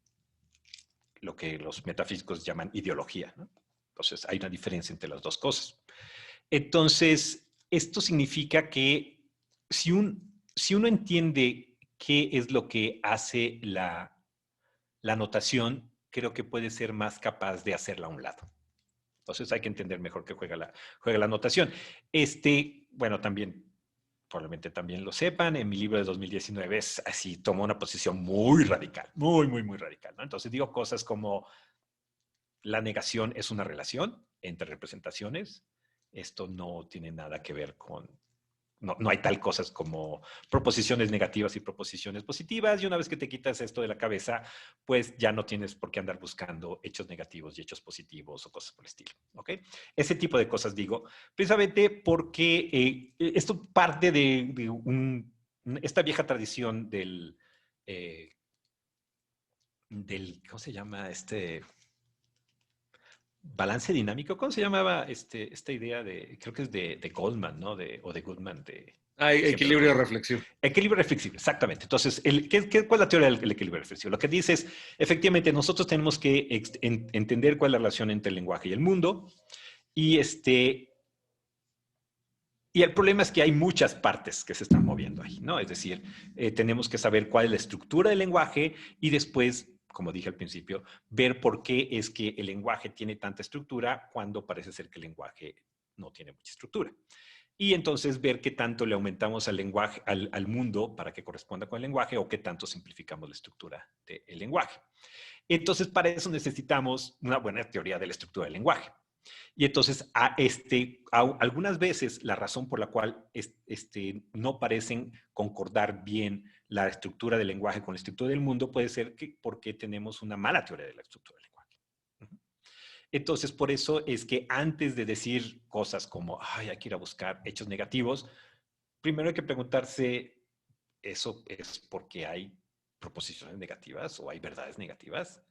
lo que los metafísicos llaman ideología, ¿no? Entonces, hay una diferencia entre las dos cosas. Entonces, esto significa que si uno entiende qué es lo que hace la notación, creo que puede ser más capaz de hacerla a un lado. Entonces hay que entender mejor que juega la notación. Bueno, también, probablemente también lo sepan, en mi libro de 2019 es así, tomó una posición muy radical, muy radical, ¿no? Entonces digo cosas como la negación es una relación entre representaciones. Esto no tiene nada que ver con no hay tal cosas como proposiciones negativas y proposiciones positivas. Y una vez que te quitas esto de la cabeza, pues ya no tienes por qué andar buscando hechos negativos y hechos positivos o cosas por el estilo. ¿Ok? Ese tipo de cosas digo, precisamente porque esto parte de esta vieja tradición ¿cómo se llama? Balance dinámico. ¿Cómo se llamaba esta idea creo que es de Goldman, ¿no? O de Goodman, Hay siempre lo equilibrio confundo. reflexivo. Equilibrio reflexivo, exactamente. Entonces, ¿cuál es la teoría del equilibrio reflexivo? Lo que dice es, efectivamente, nosotros tenemos que entender cuál es la relación entre el lenguaje y el mundo. Y, y el problema es que hay muchas partes que se están moviendo ahí, ¿no? Es decir, tenemos que saber cuál es la estructura del lenguaje y después, como dije al principio, ver por qué es que el lenguaje tiene tanta estructura cuando parece ser que el lenguaje no tiene mucha estructura. Y entonces ver qué tanto le aumentamos al lenguaje, al mundo para que corresponda con el lenguaje o qué tanto simplificamos la estructura del lenguaje. Entonces, para eso necesitamos una buena teoría de la estructura del lenguaje. Y entonces, algunas veces la razón por la cual no parecen concordar bien la estructura del lenguaje con la estructura del mundo puede ser porque tenemos una mala teoría de la estructura del lenguaje. Entonces, por eso es que antes de decir cosas como, ay, hay que ir a buscar hechos negativos, primero hay que preguntarse, ¿eso es porque hay proposiciones negativas o hay verdades negativas?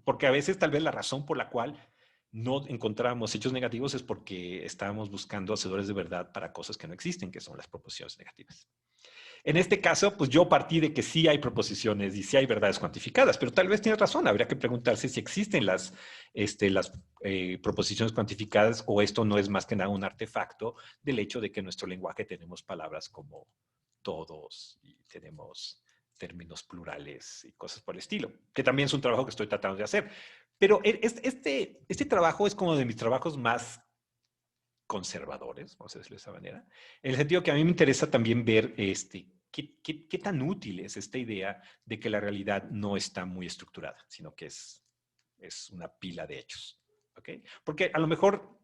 Porque a veces tal vez la razón por la cual no encontramos hechos negativos es porque estábamos buscando hacedores de verdad para cosas que no existen, que son las proposiciones negativas. En este caso, pues yo partí de que sí hay proposiciones y sí hay verdades cuantificadas, pero tal vez tienes razón, habría que preguntarse si existen las proposiciones cuantificadas o esto no es más que nada un artefacto del hecho de que en nuestro lenguaje tenemos palabras como todos y tenemos términos plurales y cosas por el estilo, que también es un trabajo que estoy tratando de hacer. Pero este trabajo es como de mis trabajos más conservadores, vamos a decirlo de esa manera, en el sentido que a mí me interesa también ver qué tan útil es esta idea de que la realidad no está muy estructurada, sino que es una pila de hechos. ¿Okay? Porque a lo mejor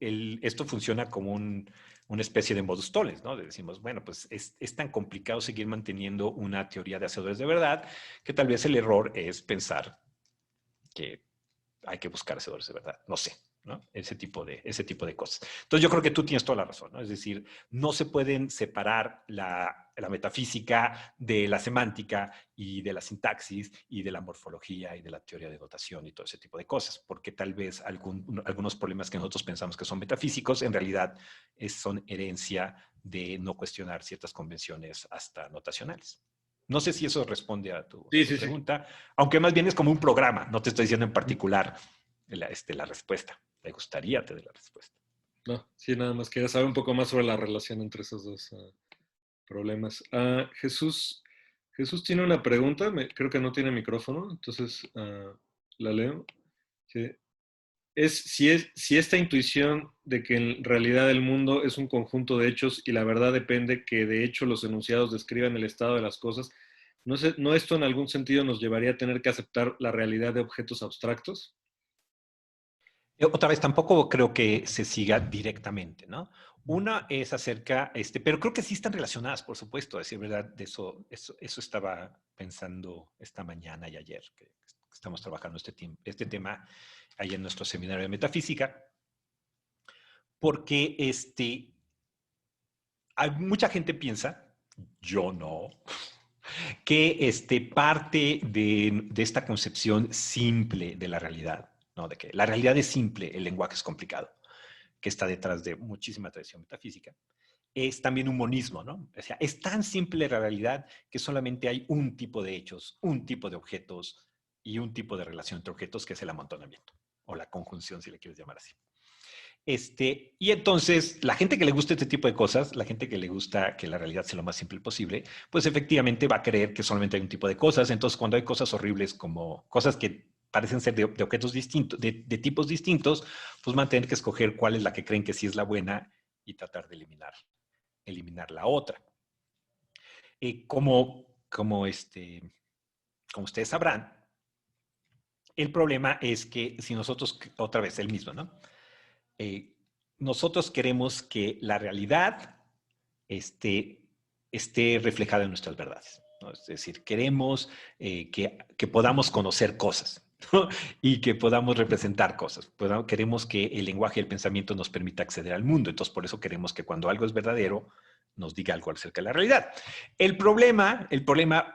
esto funciona como una especie de modus tollens, ¿no? Decimos, bueno, pues es tan complicado seguir manteniendo una teoría de hacedores de verdad que tal vez el error es pensar que hay que buscar hacedores de verdad. No sé. ¿no? Ese tipo de cosas. Entonces yo creo que tú tienes toda la razón, ¿no? Es decir, no se pueden separar la metafísica de la semántica y de la sintaxis y de la morfología y de la teoría de notación y todo ese tipo de cosas, porque tal vez algunos problemas que nosotros pensamos que son metafísicos, en realidad son herencia de no cuestionar ciertas convenciones hasta notacionales. No sé si eso responde a tu Sí, sí, sí. pregunta, aunque más bien es como un programa, no te estoy diciendo en particular la respuesta. Me gustaría tener la respuesta. No, sí, nada más quería saber un poco más sobre la relación entre esos dos problemas. Jesús tiene una pregunta, creo que no tiene micrófono, entonces la leo. Sí. Si esta intuición de que en realidad el mundo es un conjunto de hechos y la verdad depende que de hecho los enunciados describan el estado de las cosas, ¿no esto en algún sentido nos llevaría a tener que aceptar la realidad de objetos abstractos? Otra vez, tampoco creo que se siga directamente, ¿no? Una es acerca, pero creo que sí están relacionadas, por supuesto, a decir verdad, de eso estaba pensando esta mañana y ayer, que estamos trabajando este tema ahí en nuestro seminario de metafísica, porque hay mucha gente piensa, yo no, que parte de esta concepción simple de la realidad, ¿no? De que la realidad es simple, el lenguaje es complicado, que está detrás de muchísima tradición metafísica, es también un monismo, ¿no? O sea, es tan simple la realidad que solamente hay un tipo de hechos, un tipo de objetos y un tipo de relación entre objetos que es el amontonamiento o la conjunción, si le quieres llamar así. Y entonces, la gente que le gusta este tipo de cosas, la gente que le gusta que la realidad sea lo más simple posible, pues efectivamente va a creer que solamente hay un tipo de cosas. Entonces, cuando hay cosas horribles como cosas que parecen ser de objetos distintos, de tipos distintos, pues van a tener que escoger cuál es la que creen que sí es la buena y tratar de eliminar la otra. Como ustedes sabrán, el problema es que si nosotros, otra vez el mismo, ¿no? Eh, nosotros queremos que la realidad esté reflejada en nuestras verdades, ¿no? Es decir, queremos que podamos conocer cosas, ¿no? Y que podamos representar cosas. Queremos que el lenguaje y el pensamiento nos permita acceder al mundo. Entonces, por eso queremos que cuando algo es verdadero, nos diga algo acerca de la realidad. El problema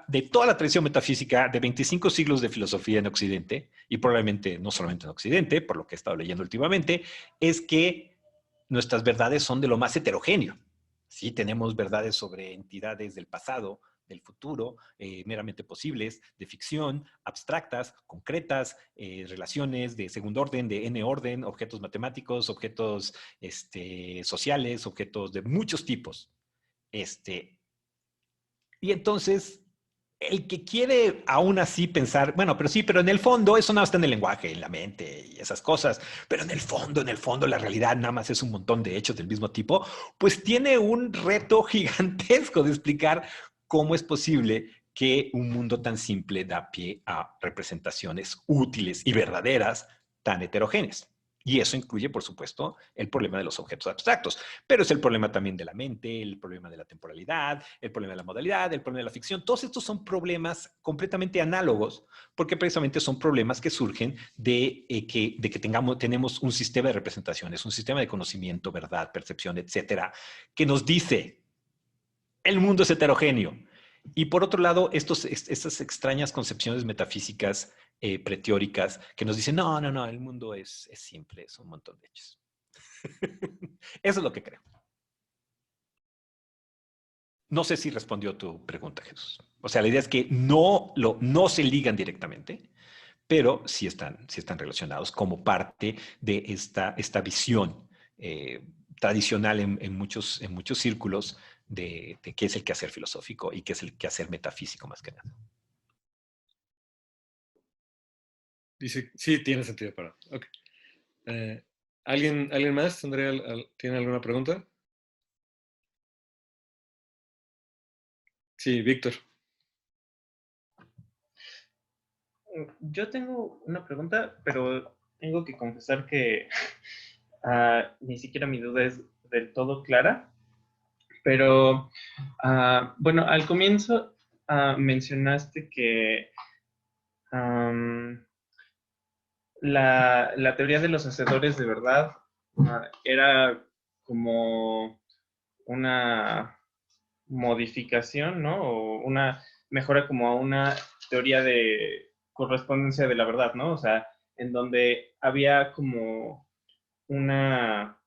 de toda la tradición metafísica de 25 siglos de filosofía en Occidente, y probablemente no solamente en Occidente, por lo que he estado leyendo últimamente, es que nuestras verdades son de lo más heterogéneo. Sí, tenemos verdades sobre entidades del pasado, del futuro, meramente posibles, de ficción, abstractas, concretas, relaciones de segundo orden, de n orden, objetos matemáticos, objetos sociales, objetos de muchos tipos. Y entonces, el que quiere aún así pensar, bueno, pero sí, pero en el fondo eso nada está en el lenguaje, en la mente y esas cosas, pero en el fondo, la realidad nada más es un montón de hechos del mismo tipo, pues tiene un reto gigantesco de explicar cómo es posible que un mundo tan simple da pie a representaciones útiles y verdaderas tan heterogéneas. Y eso incluye, por supuesto, el problema de los objetos abstractos, pero es el problema también de la mente, el problema de la temporalidad, el problema de la modalidad, el problema de la ficción. Todos estos son problemas completamente análogos, porque precisamente son problemas que surgen de que tenemos un sistema de representaciones, un sistema de conocimiento, verdad, percepción, etcétera, que nos dice el mundo es heterogéneo. Y por otro lado, estas extrañas concepciones metafísicas preteóricas que nos dicen, no, no, no, el mundo es simple, es un montón de hechos. Eso es lo que creo. No sé si respondió tu pregunta, Jesús. O sea, la idea es que no se ligan directamente, pero sí están relacionados como parte de esta visión tradicional en muchos círculos de qué es el quehacer filosófico y qué es el quehacer metafísico más que nada. Dice, sí, tiene sentido para. Ok. Eh, ¿alguien más tiene alguna pregunta? Sí, Víctor. Yo tengo una pregunta, pero tengo que confesar que ni siquiera mi duda es del todo clara. Pero bueno, al comienzo mencionaste que la teoría de los hacedores de verdad era como una modificación, ¿no? O una mejora como a una teoría de correspondencia de la verdad, ¿no? O sea, en donde había como una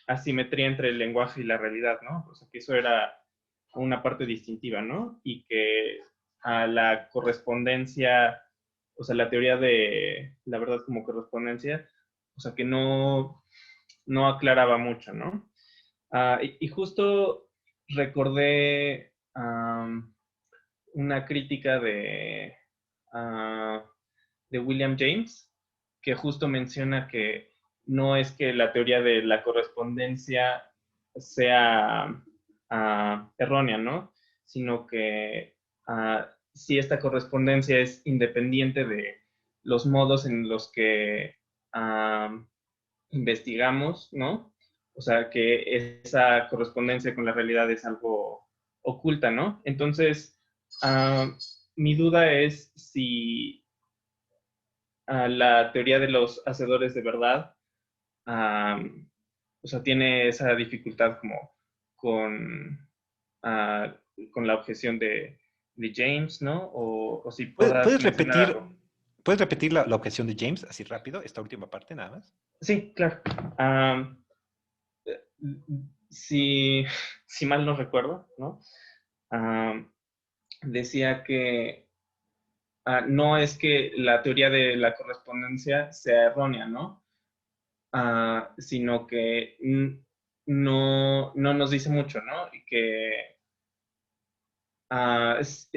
asimetría entre el lenguaje y la realidad, ¿no? O sea, que eso era una parte distintiva, ¿no? Y que a la correspondencia, o sea, la teoría de la verdad como correspondencia, o sea, que no aclaraba mucho, ¿no? Y justo recordé una crítica de William James, que justo menciona que no es que la teoría de la correspondencia sea errónea, ¿no? Sino que si esta correspondencia es independiente de los modos en los que investigamos, ¿no? O sea, que esa correspondencia con la realidad es algo oculta, ¿no? Entonces, mi duda es si la teoría de los hacedores de verdad, o sea, tiene esa dificultad como con, uh, con la objeción de James, ¿no? O si ¿Puedes, puedas puedes mencionar repetir, algo. ¿puedes repetir la objeción de James así rápido, esta última parte nada más? Sí, claro. Si, si mal no recuerdo, ¿no? Decía que no es que la teoría de la correspondencia sea errónea, ¿no? Sino que no nos dice mucho, ¿no? Y que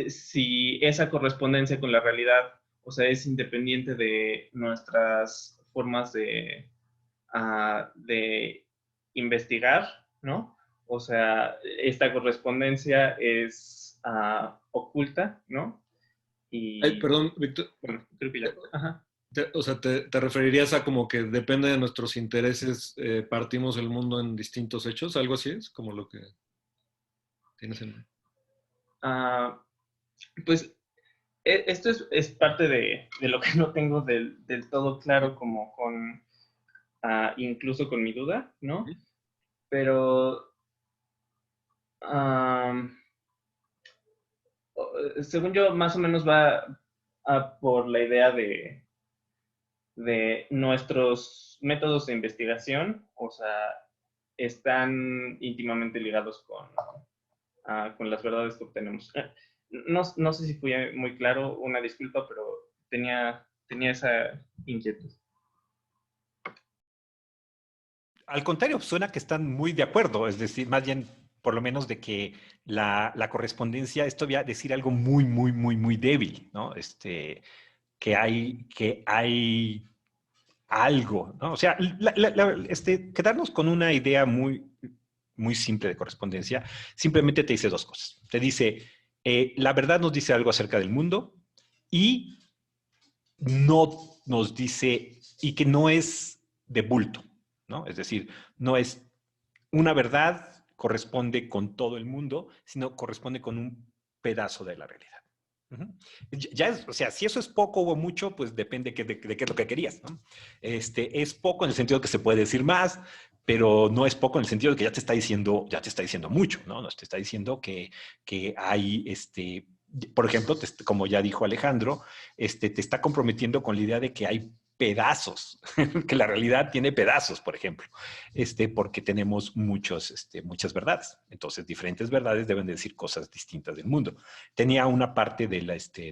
si esa correspondencia con la realidad, o sea, es independiente de nuestras formas de investigar, ¿no? O sea, esta correspondencia es oculta, ¿no? Ay, Y perdón, Víctor. bueno, creo que ya. Ajá. O sea, te referirías a como que depende de nuestros intereses, partimos el mundo en distintos hechos, algo así es como lo que tienes en mente. Uh, pues esto es parte de lo que no tengo del todo claro como con, incluso con mi duda, ¿no? Pero según yo, más o menos va por la idea de nuestros métodos de investigación, o sea, están íntimamente ligados con las verdades que obtenemos. No sé si fui muy claro, una disculpa, pero tenía esa inquietud. Al contrario, suena que están muy de acuerdo, es decir, más bien, por lo menos de que la correspondencia, esto voy a decir algo muy, muy, muy, muy débil, ¿no? Que hay algo, ¿no? O sea, quedarnos con una idea muy, muy simple de correspondencia, simplemente te dice dos cosas. Te dice, la verdad nos dice algo acerca del mundo y no nos dice, y que no es de bulto, ¿no? Es decir, no es una verdad corresponde con todo el mundo, sino corresponde con un pedazo de la realidad. Ya es, o sea, si eso es poco o mucho, pues depende de qué es lo que querías, ¿no? Es poco en el sentido que se puede decir más, pero no es poco en el sentido de que ya te está diciendo mucho, ¿no? Nos te está diciendo que hay, por ejemplo, como ya dijo Alejandro, te está comprometiendo con la idea de que hay pedazos, que la realidad tiene pedazos, por ejemplo, porque tenemos muchas verdades. Entonces, diferentes verdades deben decir cosas distintas del mundo. Tenía una parte de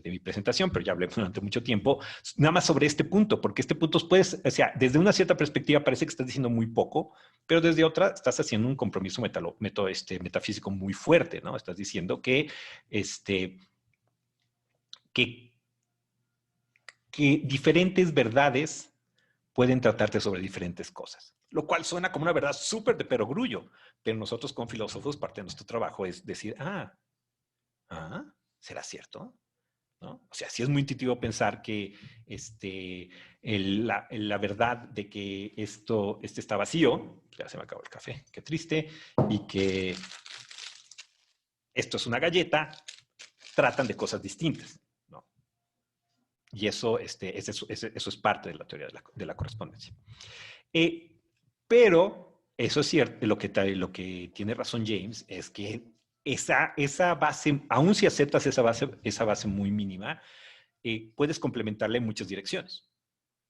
mi presentación, pero ya hablé durante mucho tiempo, nada más sobre este punto, porque este punto puedes, o sea, desde una cierta perspectiva parece que estás diciendo muy poco, pero desde otra estás haciendo un compromiso metafísico muy fuerte, ¿no? Estás diciendo que, que diferentes verdades pueden tratarte sobre diferentes cosas, lo cual suena como una verdad súper de perogrullo, pero nosotros como filósofos parte de nuestro trabajo es decir, ¿será cierto? ¿No? O sea, sí es muy intuitivo pensar que la verdad de que este está vacío, ya se me acabó el café, qué triste, y que esto es una galleta, tratan de cosas distintas, ¿no? Y eso, eso es parte de la teoría de la correspondencia. Pero eso es cierto, lo que tiene razón James es que esa base, aun si aceptas esa base muy mínima, puedes complementarla en muchas direcciones,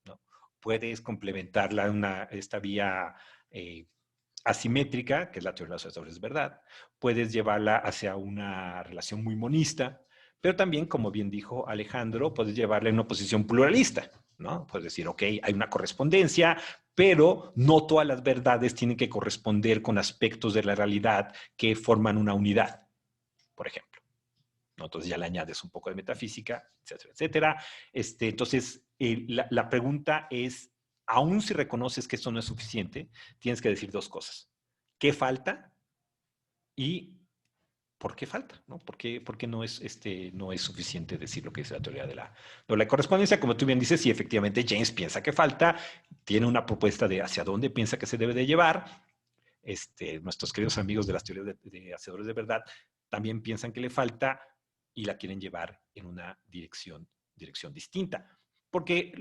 ¿no? Puedes complementarla en esta vía asimétrica, que es la teoría de los hacedores de verdad. Puedes llevarla hacia una relación muy monista, pero también, como bien dijo Alejandro, puedes llevarla en una posición pluralista, ¿no? Puedes decir, ok, hay una correspondencia, pero no todas las verdades tienen que corresponder con aspectos de la realidad que forman una unidad, por ejemplo, ¿no? Entonces ya le añades un poco de metafísica, etcétera, etcétera. Entonces, la pregunta es, aun si reconoces que esto no es suficiente, tienes que decir dos cosas. ¿Qué falta? Y ¿por qué falta? ¿No? ¿Por qué no, no es suficiente decir lo que dice la teoría de la correspondencia? Como tú bien dices, si efectivamente James piensa que falta, tiene una propuesta de hacia dónde piensa que se debe de llevar. Nuestros queridos amigos de las teorías de hacedores de verdad también piensan que le falta y la quieren llevar en una dirección distinta. Porque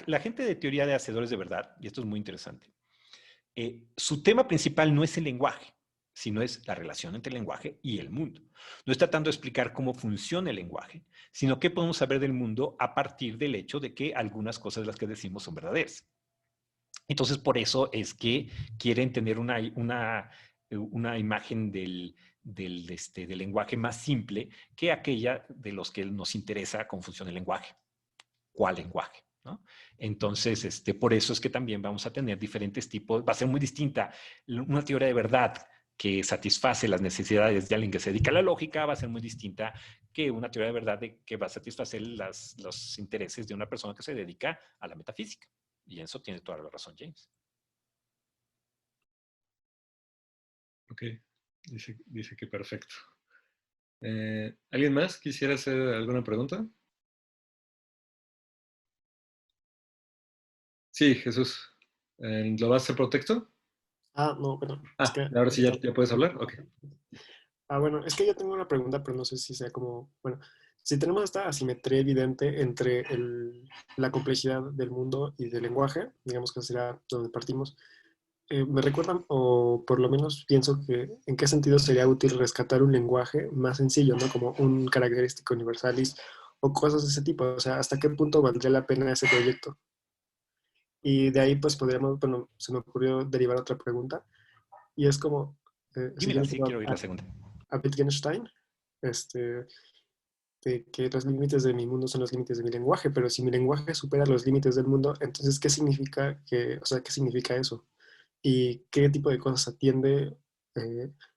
la gente de teoría de hacedores de verdad, y esto es muy interesante, su tema principal no es el lenguaje, sino es la relación entre el lenguaje y el mundo. No es tratando de explicar cómo funciona el lenguaje, sino qué podemos saber del mundo a partir del hecho de que algunas cosas de las que decimos son verdaderas. Entonces, por eso es que quieren tener una imagen del lenguaje más simple que aquella de los que nos interesa cómo funciona el lenguaje. ¿Cuál lenguaje? ¿No? Entonces, por eso es que también vamos a tener diferentes tipos, va a ser muy distinta. Una teoría de verdad que satisface las necesidades de alguien que se dedica a la lógica va a ser muy distinta que una teoría de verdad que va a satisfacer los intereses de una persona que se dedica a la metafísica. Y eso tiene toda la razón, James. Ok, dice que perfecto. ¿Alguien más quisiera hacer alguna pregunta? Sí, Jesús. ¿Lo vas a hacer por texto? No, bueno, es que... Ahora sí ya puedes hablar. Ok. Bueno, es que yo tengo una pregunta, pero no sé si sea como, bueno, si tenemos esta asimetría evidente entre la complejidad del mundo y del lenguaje, digamos que será donde partimos, me recuerdan, o por lo menos pienso que en qué sentido sería útil rescatar un lenguaje más sencillo, ¿no? Como un característico universalis o cosas de ese tipo, o sea, hasta qué punto valdría la pena ese proyecto. Y de ahí pues podríamos, bueno, se me ocurrió derivar otra pregunta, y es como, Dímela, siguiendo sí, quiero oír la segunda. a Wittgenstein, de que los límites de mi mundo son los límites de mi lenguaje, pero si mi lenguaje supera los límites del mundo, entonces, ¿qué significa o sea, qué significa eso? ¿Y qué tipo de cosas atiende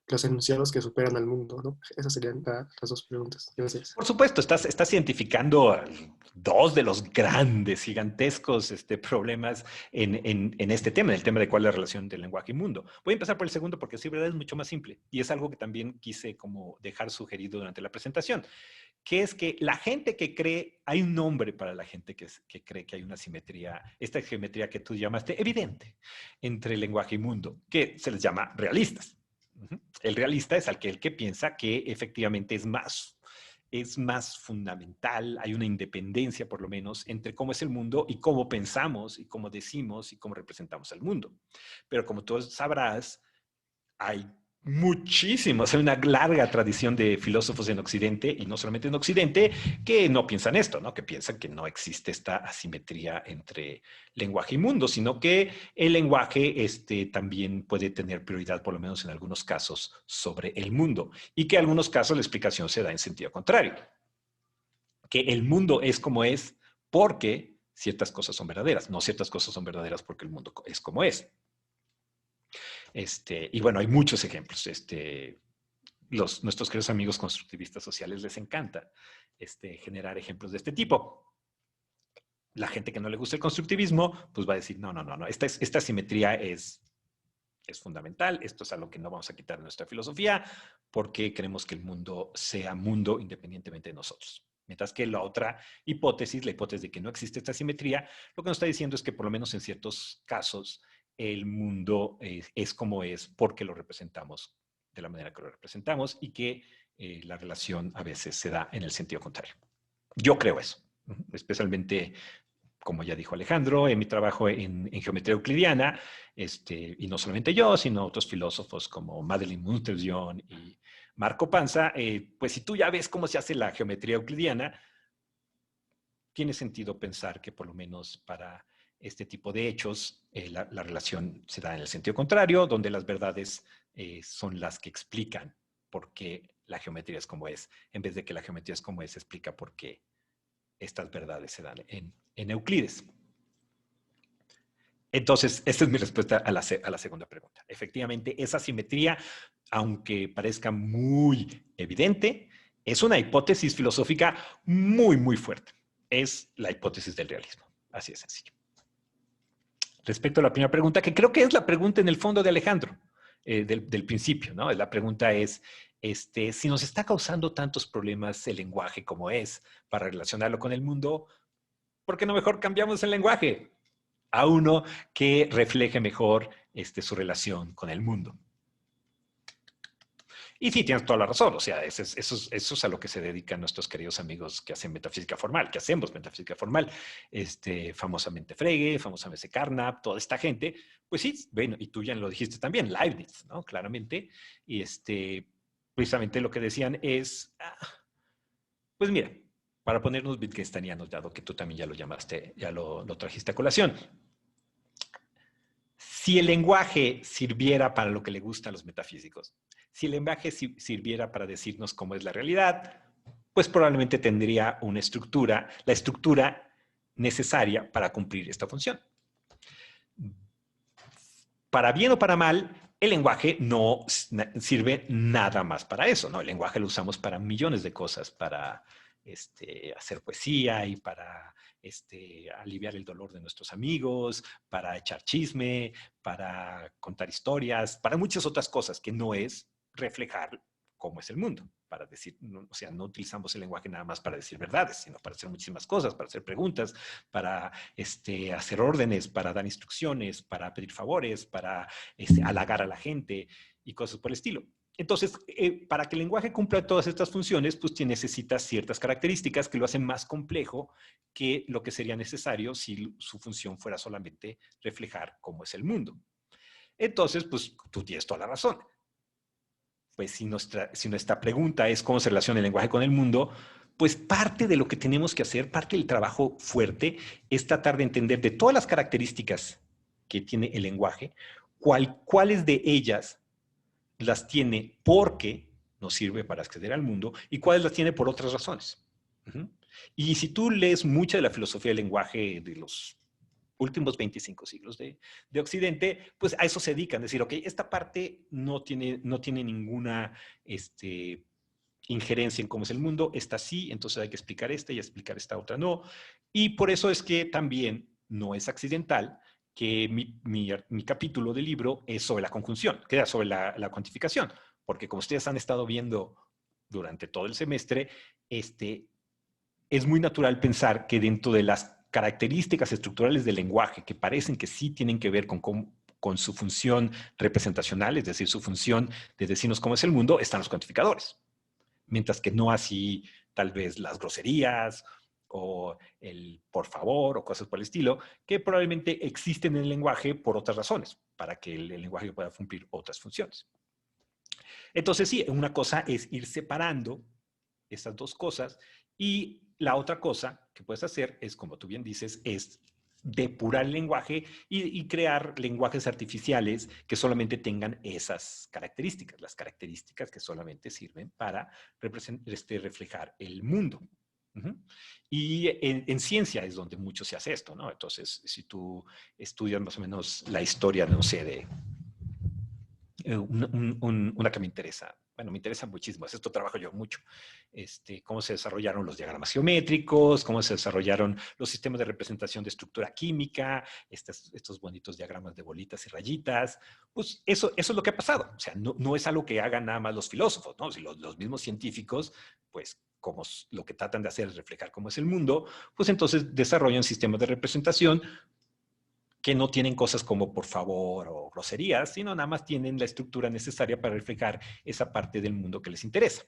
los enunciados que superan al mundo, ¿no? Esas serían las dos preguntas. Gracias. Por supuesto, estás identificando dos de los grandes, gigantescos problemas en este tema, en el tema de cuál es la relación del lenguaje y mundo. Voy a empezar por el segundo porque sí, verdad, es mucho más simple y es algo que también quise como dejar sugerido durante la presentación, que es que la gente que cree, hay un nombre para la gente que cree que hay una simetría, esta geometría que tú llamaste evidente entre lenguaje y mundo, que se les llama realistas. El realista es aquel que piensa que efectivamente es más fundamental, hay una independencia por lo menos entre cómo es el mundo y cómo pensamos y cómo decimos y cómo representamos al mundo. Pero como tú sabrás, hay muchísimos, hay una larga tradición de filósofos en Occidente, y no solamente en Occidente, que no piensan esto, ¿no? Que piensan que no existe esta asimetría entre lenguaje y mundo, sino que el lenguaje también puede tener prioridad, por lo menos en algunos casos, sobre el mundo, y que en algunos casos la explicación se da en sentido contrario, que el mundo es como es porque ciertas cosas son verdaderas, no ciertas cosas son verdaderas porque el mundo es como es. Y bueno, hay muchos ejemplos. Nuestros queridos amigos constructivistas sociales les encanta generar ejemplos de este tipo. La gente que no le gusta el constructivismo, pues va a decir, no, esta simetría es fundamental, esto es algo que no vamos a quitar de nuestra filosofía, porque queremos que el mundo sea mundo independientemente de nosotros. Mientras que la otra hipótesis, la hipótesis de que no existe esta simetría, lo que nos está diciendo es que por lo menos en ciertos casos el mundo es como es porque lo representamos de la manera que lo representamos y que la relación a veces se da en el sentido contrario. Yo creo eso. Especialmente, como ya dijo Alejandro, en mi trabajo en geometría euclidiana, y no solamente yo, sino otros filósofos como Madeleine Montesquieu y Marco Panza, pues si tú ya ves cómo se hace la geometría euclidiana, tiene sentido pensar que por lo menos para este tipo de hechos la relación se da en el sentido contrario, donde las verdades son las que explican por qué la geometría es como es, en vez de que la geometría es como es, explica por qué estas verdades se dan en Euclides. Entonces, esta es mi respuesta a la segunda pregunta. Efectivamente, esa simetría, aunque parezca muy evidente, es una hipótesis filosófica muy, muy fuerte. Es la hipótesis del realismo. Así de sencillo. Respecto a la primera pregunta, que creo que es la pregunta en el fondo de Alejandro, del principio, ¿no? La pregunta es, si nos está causando tantos problemas el lenguaje como es para relacionarlo con el mundo, ¿por qué no mejor cambiamos el lenguaje a uno que refleje mejor su relación con el mundo? Y sí, tienes toda la razón. O sea, eso es a lo que se dedican nuestros queridos amigos que hacen metafísica formal, que hacemos metafísica formal. Famosamente Frege, famosamente Carnap, toda esta gente. Pues sí, bueno, y tú ya lo dijiste también, Leibniz, ¿no? Claramente. Y precisamente lo que decían es, pues mira, para ponernos wittgensteinianos, dado que tú también ya lo llamaste, ya lo trajiste a colación. Si el lenguaje sirviera para lo que le gusta a los metafísicos, si el lenguaje sirviera para decirnos cómo es la realidad, pues probablemente tendría una estructura, la estructura necesaria para cumplir esta función. Para bien o para mal, el lenguaje no sirve nada más para eso, ¿no? El lenguaje lo usamos para millones de cosas, para hacer poesía y para aliviar el dolor de nuestros amigos, para echar chisme, para contar historias, para muchas otras cosas que no es reflejar cómo es el mundo. Para decir, no, o sea, no utilizamos el lenguaje nada más para decir verdades, sino para hacer muchísimas cosas, para hacer preguntas, para hacer órdenes, para dar instrucciones, para pedir favores, para halagar a la gente y cosas por el estilo. Entonces, para que el lenguaje cumpla todas estas funciones, pues necesita ciertas características que lo hacen más complejo que lo que sería necesario si su función fuera solamente reflejar cómo es el mundo. Entonces, pues tú tienes toda la razón. Pues si nuestra pregunta es cómo se relaciona el lenguaje con el mundo, pues parte de lo que tenemos que hacer, parte del trabajo fuerte, es tratar de entender de todas las características que tiene el lenguaje, cuáles de ellas las tiene porque nos sirve para acceder al mundo y cuáles las tiene por otras razones. Y si tú lees mucha de la filosofía del lenguaje de los últimos 25 siglos de Occidente, pues a eso se dedican, decir, ok, esta parte no tiene ninguna injerencia en cómo es el mundo, esta sí, entonces hay que explicar esta y explicar esta otra no. Y por eso es que también no es accidental que mi capítulo del libro es sobre la conjunción, que es sobre la cuantificación, porque como ustedes han estado viendo durante todo el semestre, es muy natural pensar que dentro de las características estructurales del lenguaje que parecen que sí tienen que ver con su función representacional, es decir, su función de decirnos cómo es el mundo, están los cuantificadores. Mientras que no así tal vez las groserías o el por favor o cosas por el estilo, que probablemente existen en el lenguaje por otras razones, para que el lenguaje pueda cumplir otras funciones. Entonces sí, una cosa es ir separando estas dos cosas y la otra cosa que puedes hacer es, como tú bien dices, es depurar el lenguaje y crear lenguajes artificiales que solamente tengan esas características, las características que solamente sirven para reflejar el mundo. Y en ciencia es donde mucho se hace esto, ¿no? Entonces, si tú estudias más o menos la historia, no sé, de una que me interesa, bueno, me interesa muchísimo, esto trabajo yo mucho, cómo se desarrollaron los diagramas geométricos, cómo se desarrollaron los sistemas de representación de estructura química, estos bonitos diagramas de bolitas y rayitas, pues eso es lo que ha pasado, o sea, no es algo que hagan nada más los filósofos, ¿no? Si los mismos científicos, pues como lo que tratan de hacer es reflejar cómo es el mundo, pues entonces desarrollan sistemas de representación que no tienen cosas como por favor o groserías, sino nada más tienen la estructura necesaria para reflejar esa parte del mundo que les interesa.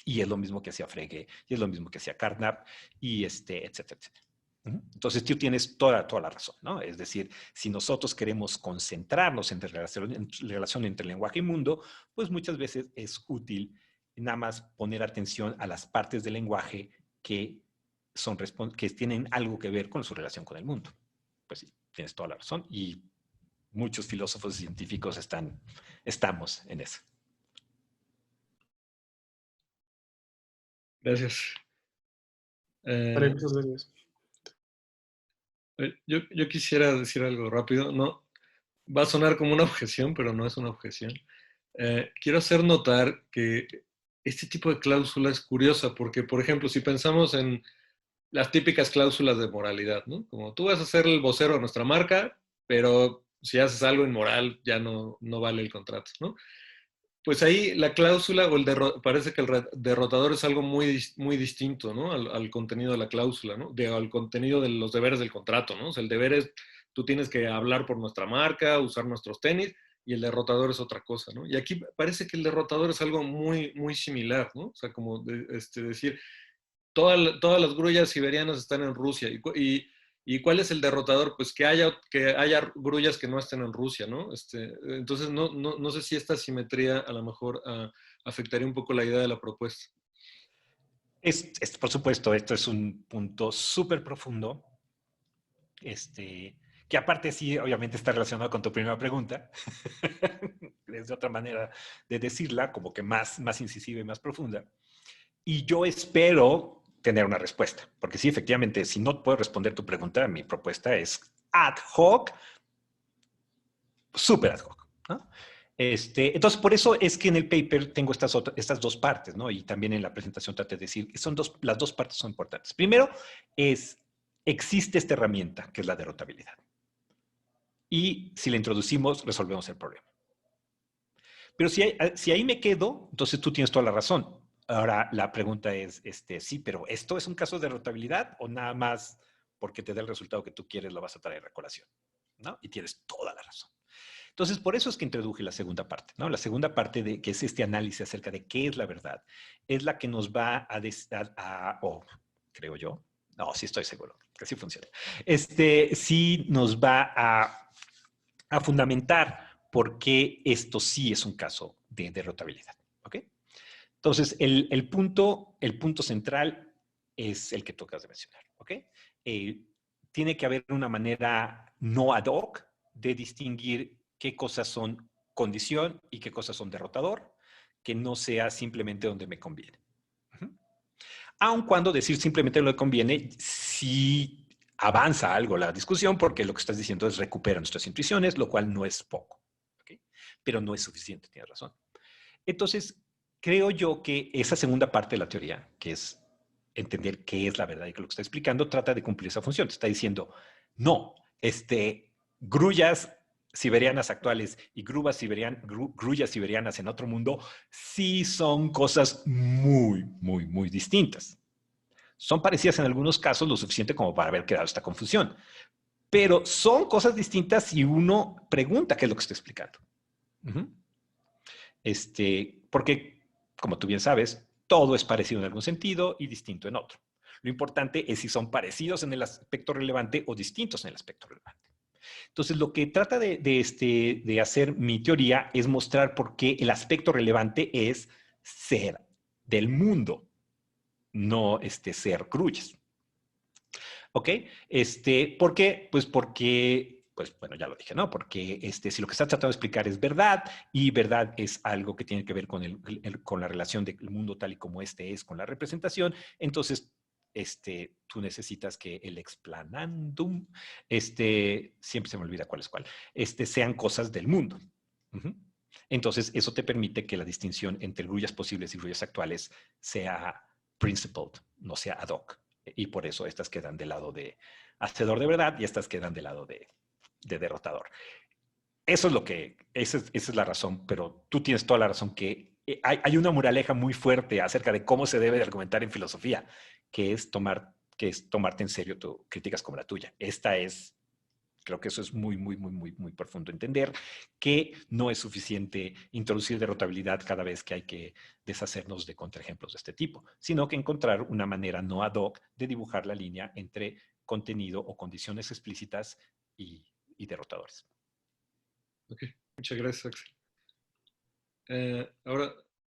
Y es lo mismo que hacía Frege, y es lo mismo que hacía Carnap, y etcétera, etcétera. Entonces tú tienes toda la razón, ¿no? Es decir, si nosotros queremos concentrarnos en relación entre lenguaje y mundo, pues muchas veces es útil nada más poner atención a las partes del lenguaje que tienen algo que ver con su relación con el mundo. Pues sí, tienes toda la razón y muchos filósofos y científicos estamos en eso. Gracias. Muchas gracias. Yo quisiera decir algo rápido. No, va a sonar como una objeción, pero no es una objeción. Quiero hacer notar que este tipo de cláusula es curiosa porque, por ejemplo, si pensamos en las típicas cláusulas de moralidad, ¿no? Como tú vas a ser el vocero de nuestra marca, pero si haces algo inmoral ya no vale el contrato, ¿no? Pues ahí la cláusula o parece que el derrotador es algo muy distinto, ¿no? Al contenido de la cláusula, ¿no? Al contenido de los deberes del contrato, ¿no? O sea, el deber es, tú tienes que hablar por nuestra marca, usar nuestros tenis, y el derrotador es otra cosa, ¿no? Y aquí parece que el derrotador es algo muy similar, ¿no? O sea, como decir, todas las grullas siberianas están en Rusia, ¿y cuál es el derrotador? Pues que haya grullas que no estén en Rusia, ¿no? Entonces, no sé si esta asimetría a lo mejor afectaría un poco la idea de la propuesta. Por supuesto, esto es un punto súper profundo, que aparte sí, obviamente está relacionado con tu primera pregunta. Es otra manera de decirla, como que más incisiva y más profunda. Y yo espero tener una respuesta, porque sí, efectivamente, si no puedo responder tu pregunta, mi propuesta es ad hoc, súper ad hoc, ¿no? Entonces, por eso es que en el paper tengo estas dos partes, ¿no? Y también en la presentación traté de decir que las dos partes son importantes. Primero, existe esta herramienta, que es la derrotabilidad. Y si la introducimos, resolvemos el problema. Pero si ahí me quedo, entonces tú tienes toda la razón. Ahora, la pregunta es, sí, pero ¿esto es un caso de derrotabilidad o nada más porque te da el resultado que tú quieres lo vas a traer a colación? ¿No? Y tienes toda la razón. Entonces, por eso es que introduje la segunda parte, ¿no? La segunda parte, que es este análisis acerca de qué es la verdad, es la que nos va creo yo, no, sí estoy seguro que así funciona, sí nos va a fundamentar por qué esto sí es un caso de derrotabilidad, ¿ok? Entonces, el punto central es el que tocas de mencionar, ¿ok? Tiene que haber una manera no ad hoc de distinguir qué cosas son condición y qué cosas son derrotador, que no sea simplemente donde me conviene. Aun cuando decir simplemente lo que conviene, sí avanza algo la discusión, porque lo que estás diciendo es recupera nuestras intuiciones, lo cual no es poco, ¿okay? Pero no es suficiente, tienes razón. Entonces, creo yo que esa segunda parte de la teoría, que es entender qué es la verdad y que lo que está explicando, trata de cumplir esa función. Te está diciendo, no, grullas siberianas actuales y grullas siberianas en otro mundo sí son cosas muy distintas. Son parecidas en algunos casos lo suficiente como para haber creado esta confusión. Pero son cosas distintas si uno pregunta qué es lo que está explicando. Porque, como tú bien sabes, todo es parecido en algún sentido y distinto en otro. Lo importante es si son parecidos en el aspecto relevante o distintos en el aspecto relevante. Entonces, lo que trata de hacer mi teoría es mostrar por qué el aspecto relevante es ser del mundo, no ser grullas. ¿Ok? ¿Por qué? Pues porque, pues bueno, ya lo dije, ¿no? Porque si lo que está tratando de explicar es verdad, y verdad es algo que tiene que ver con, con la relación del mundo tal y como es con la representación, entonces tú necesitas que el explanandum, siempre se me olvida cuál es cuál, sean cosas del mundo. Entonces, eso te permite que la distinción entre grullas posibles y grullas actuales sea principled, no sea ad hoc. Y por eso estas quedan del lado de hacedor de verdad y estas quedan del lado de derrotador. Eso es esa es la razón, pero tú tienes toda la razón que hay una moraleja muy fuerte acerca de cómo se debe de argumentar en filosofía, que es tomarte en serio tus críticas como la tuya. Esta es Creo que eso es muy profundo. Entender que no es suficiente introducir derrotabilidad cada vez que hay que deshacernos de contraejemplos de este tipo, sino que encontrar una manera no ad hoc de dibujar la línea entre contenido o condiciones explícitas y derrotadores. Ok, muchas gracias, Axel. Ahora,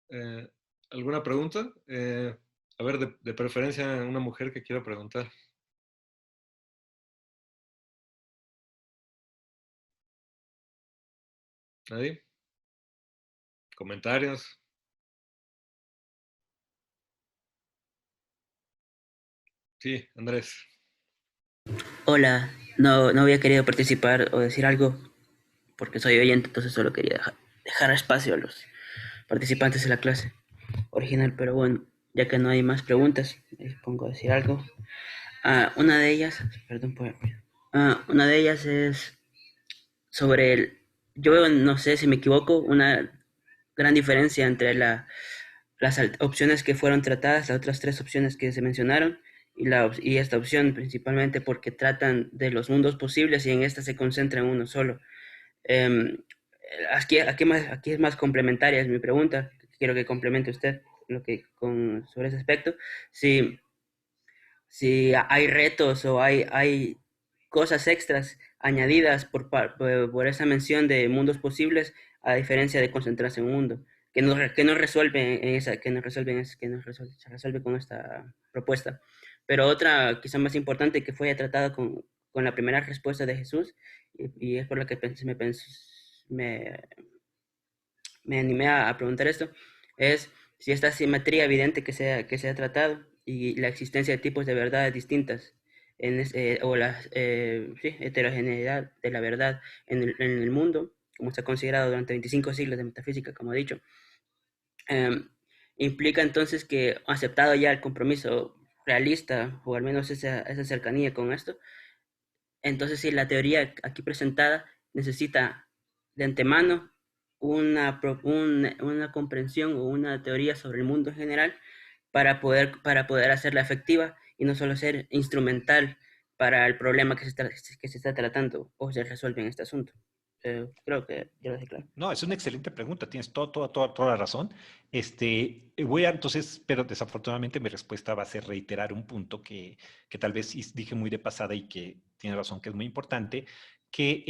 eh, ¿alguna pregunta? A ver, de preferencia una mujer que quiera preguntar. ¿Nadie? ¿Comentarios? Sí, Andrés. Hola, no había querido participar o decir algo porque soy oyente, entonces solo quería dejar espacio a los participantes de la clase original, pero bueno, ya que no hay más preguntas, me pongo a decir algo. Una de ellas, perdón por el ruido. Una de ellas es sobre yo veo, no sé si me equivoco, una gran diferencia entre las opciones que fueron tratadas, las otras tres opciones que se mencionaron, y esta opción principalmente porque tratan de los mundos posibles y en esta se concentra en uno solo. Em, aquí es más complementaria, es mi pregunta. Quiero que complemente usted sobre ese aspecto. Si, si hay retos o hay cosas extras añadidas por esa mención de mundos posibles, a diferencia de concentrarse en un mundo, que no resuelve en esa, que no resuelve, que no resuelve, se resuelve con esta propuesta. Pero otra, quizá más importante, que fue tratado con la primera respuesta de Jesús, y es por la que me, me animé a preguntar esto, es si esta simetría evidente que se ha tratado y la existencia de tipos de verdades distintas o la sí, heterogeneidad de la verdad en el mundo, como se ha considerado durante 25 siglos de metafísica, como he dicho, eh, implica entonces que aceptado ya el compromiso realista, o al menos esa cercanía con esto, entonces, si la teoría aquí presentada necesita de antemano una comprensión o una teoría sobre el mundo en general para poder hacerla efectiva y no solo ser instrumental para el problema que se está tratando o se resuelve en este asunto. Creo que ya lo dejé claro. No, es una excelente pregunta, tienes toda la razón. Voy a entonces, pero desafortunadamente mi respuesta va a ser reiterar un punto que tal vez dije muy de pasada y que tiene razón, que es muy importante, que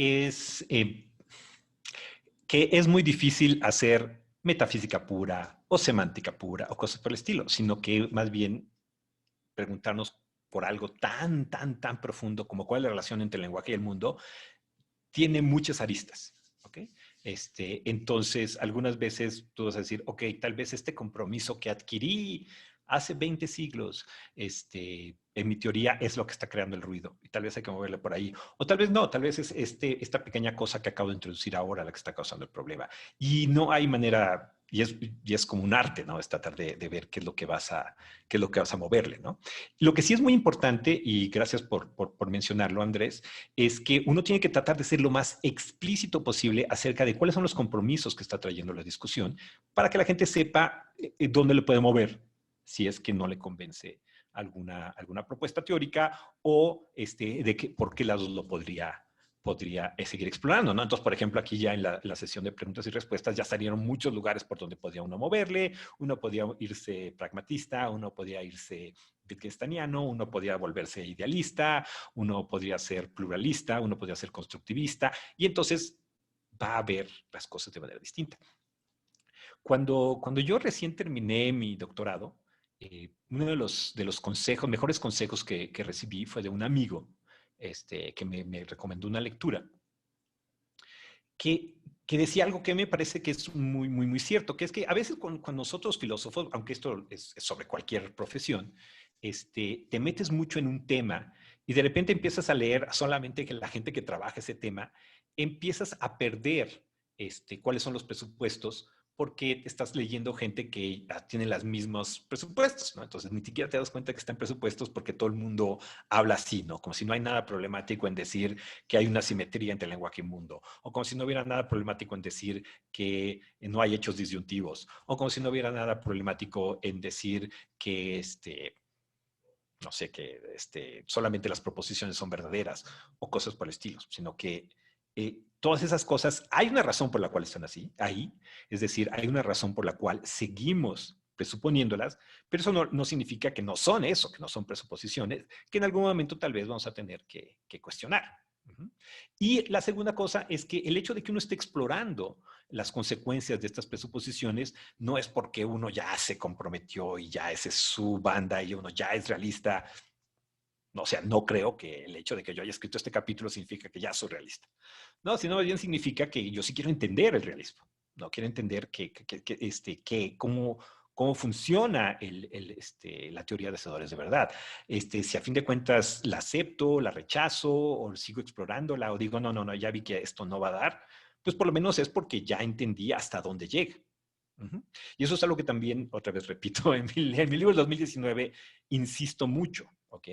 que es muy difícil hacer metafísica pura o semántica pura o cosas por el estilo, sino que más bien preguntarnos por algo tan profundo como cuál es la relación entre el lenguaje y el mundo, tiene muchas aristas. ¿Ok? Entonces, algunas veces tú vas a decir, ok, tal vez este compromiso que adquirí hace 20 siglos, en mi teoría es lo que está creando el ruido y tal vez hay que moverle por ahí. O tal vez no, tal vez es esta pequeña cosa que acabo de introducir ahora la que está causando el problema. Y no hay manera, y es como un arte, ¿no? Es tratar de ver qué es lo que vas a moverle, ¿no? Lo que sí es muy importante, y gracias por mencionarlo, Andrés, es que uno tiene que tratar de ser lo más explícito posible acerca de cuáles son los compromisos que está trayendo la discusión para que la gente sepa dónde le puede mover si es que no le convence alguna propuesta teórica o por qué lados lo podría seguir explorando, ¿no? Entonces, por ejemplo, aquí ya en la sesión de preguntas y respuestas ya salieron muchos lugares por donde podía uno moverle, uno podía irse pragmatista, uno podía irse wittgensteiniano, uno podía volverse idealista, uno podría ser pluralista, uno podría ser constructivista, y entonces va a ver las cosas de manera distinta. Cuando yo recién terminé mi doctorado, uno de los consejos, mejores consejos que recibí fue de un amigo que me recomendó una lectura que decía algo que me parece que es muy cierto, que es que a veces con nosotros filósofos, aunque esto es sobre cualquier profesión, te metes mucho en un tema y de repente empiezas a leer solamente que la gente que trabaja ese tema, empiezas a perder cuáles son los presupuestos porque estás leyendo gente que tiene los mismos presupuestos, ¿no? Entonces ni siquiera te das cuenta que están presupuestos porque todo el mundo habla así, ¿no? Como si no hay nada problemático en decir que hay una simetría entre lenguaje y mundo, o como si no hubiera nada problemático en decir que no hay hechos disyuntivos, o como si no hubiera nada problemático en decir que no sé, que solamente las proposiciones son verdaderas o cosas por el estilo, sino que todas esas cosas, hay una razón por la cual están así, ahí, es decir, hay una razón por la cual seguimos presuponiéndolas, pero eso no significa que no son eso, que no son presuposiciones, que en algún momento tal vez vamos a tener que cuestionar. Y la segunda cosa es que el hecho de que uno esté explorando las consecuencias de estas presuposiciones no es porque uno ya se comprometió y ya esa es su banda y uno ya es realista. No, o sea, no creo que el hecho de que yo haya escrito este capítulo significa que ya soy realista. No, sino más bien significa que yo sí quiero entender el realismo. No quiero entender cómo funciona la teoría de hacedores de verdad. Si a fin de cuentas la acepto, la rechazo, o sigo explorándola, o digo, no, ya vi que esto no va a dar, pues por lo menos es porque ya entendí hasta dónde llega. Y eso es algo que también, otra vez repito, en mi libro del 2019 insisto mucho, ¿ok?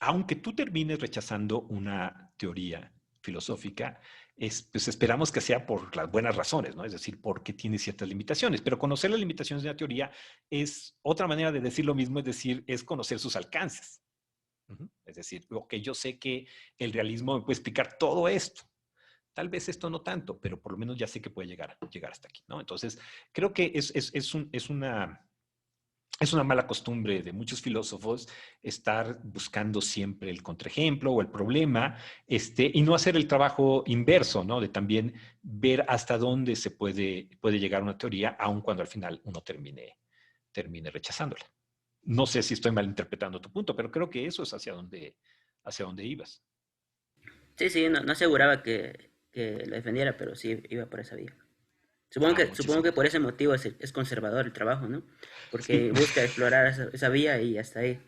Aunque tú termines rechazando una teoría filosófica, pues esperamos que sea por las buenas razones, ¿no? Es decir, porque tiene ciertas limitaciones. Pero conocer las limitaciones de una teoría es otra manera de decir lo mismo, es decir, es conocer sus alcances. Es decir, ok, yo sé que el realismo me puede explicar todo esto. Tal vez esto no tanto, pero por lo menos ya sé que puede llegar hasta aquí, ¿no? Entonces, creo que es una mala costumbre de muchos filósofos estar buscando siempre el contraejemplo o el problema, y no hacer el trabajo inverso, ¿no? De también ver hasta dónde se puede llegar una teoría, aun cuando al final uno termine rechazándola. No sé si estoy malinterpretando tu punto, pero creo que eso es hacia dónde ibas. Sí, sí, no aseguraba que lo defendiera, pero sí iba por esa vía. Supongo Muchísimo. que por ese motivo es conservador el trabajo, ¿no? Sí. Porque busca explorar esa vía y hasta ahí.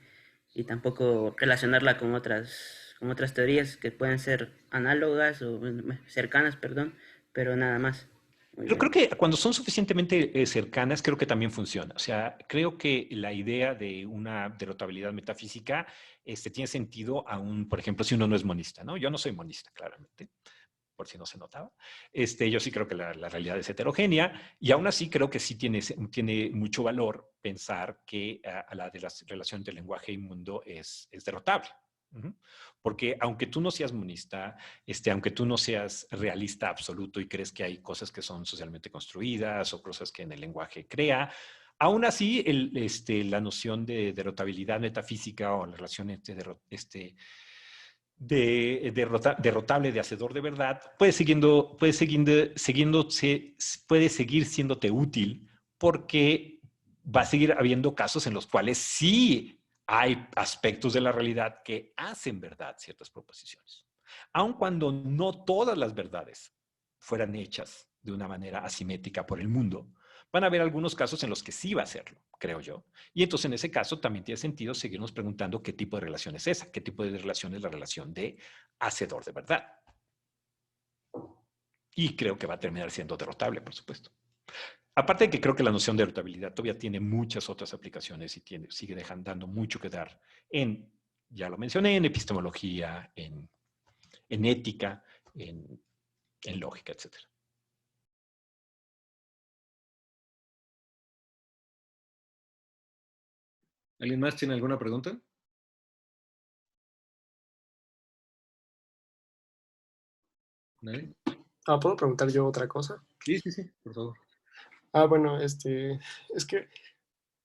Y tampoco relacionarla con otras teorías que pueden ser análogas o cercanas, perdón, pero nada más. Muy Pero creo bien. que cuando son suficientemente cercanas, creo que también funciona. O sea, creo que la idea de una derrotabilidad metafísica tiene sentido aún, por ejemplo, si uno no es monista, ¿no? Yo no soy monista, claramente, por si no se notaba. Yo sí creo que la realidad es heterogénea y aún así creo que sí tiene mucho valor pensar que la de la relación entre lenguaje y mundo es derrotable. Porque aunque tú no seas monista, aunque tú no seas realista absoluto y crees que hay cosas que son socialmente construidas o cosas que en el lenguaje crea, aún así la noción de derrotabilidad metafísica o la relación derrotable de hacedor de verdad puede seguir siéndote útil porque va a seguir habiendo casos en los cuales sí hay aspectos de la realidad que hacen verdad ciertas proposiciones. Aun cuando no todas las verdades fueran hechas de una manera asimétrica por el mundo, van a haber algunos casos en los que sí va a serlo, creo yo. Y entonces en ese caso también tiene sentido seguirnos preguntando qué tipo de relación es esa, qué tipo de relación es la relación de hacedor de verdad. Y creo que va a terminar siendo derrotable, por supuesto. Aparte de que creo que la noción de derrotabilidad todavía tiene muchas otras aplicaciones y sigue dando mucho que dar ya lo mencioné, en epistemología, en ética, en lógica, etc. ¿Alguien más tiene alguna pregunta? ¿Nadie? ¿Puedo preguntar yo otra cosa? Sí, por favor. Bueno, es que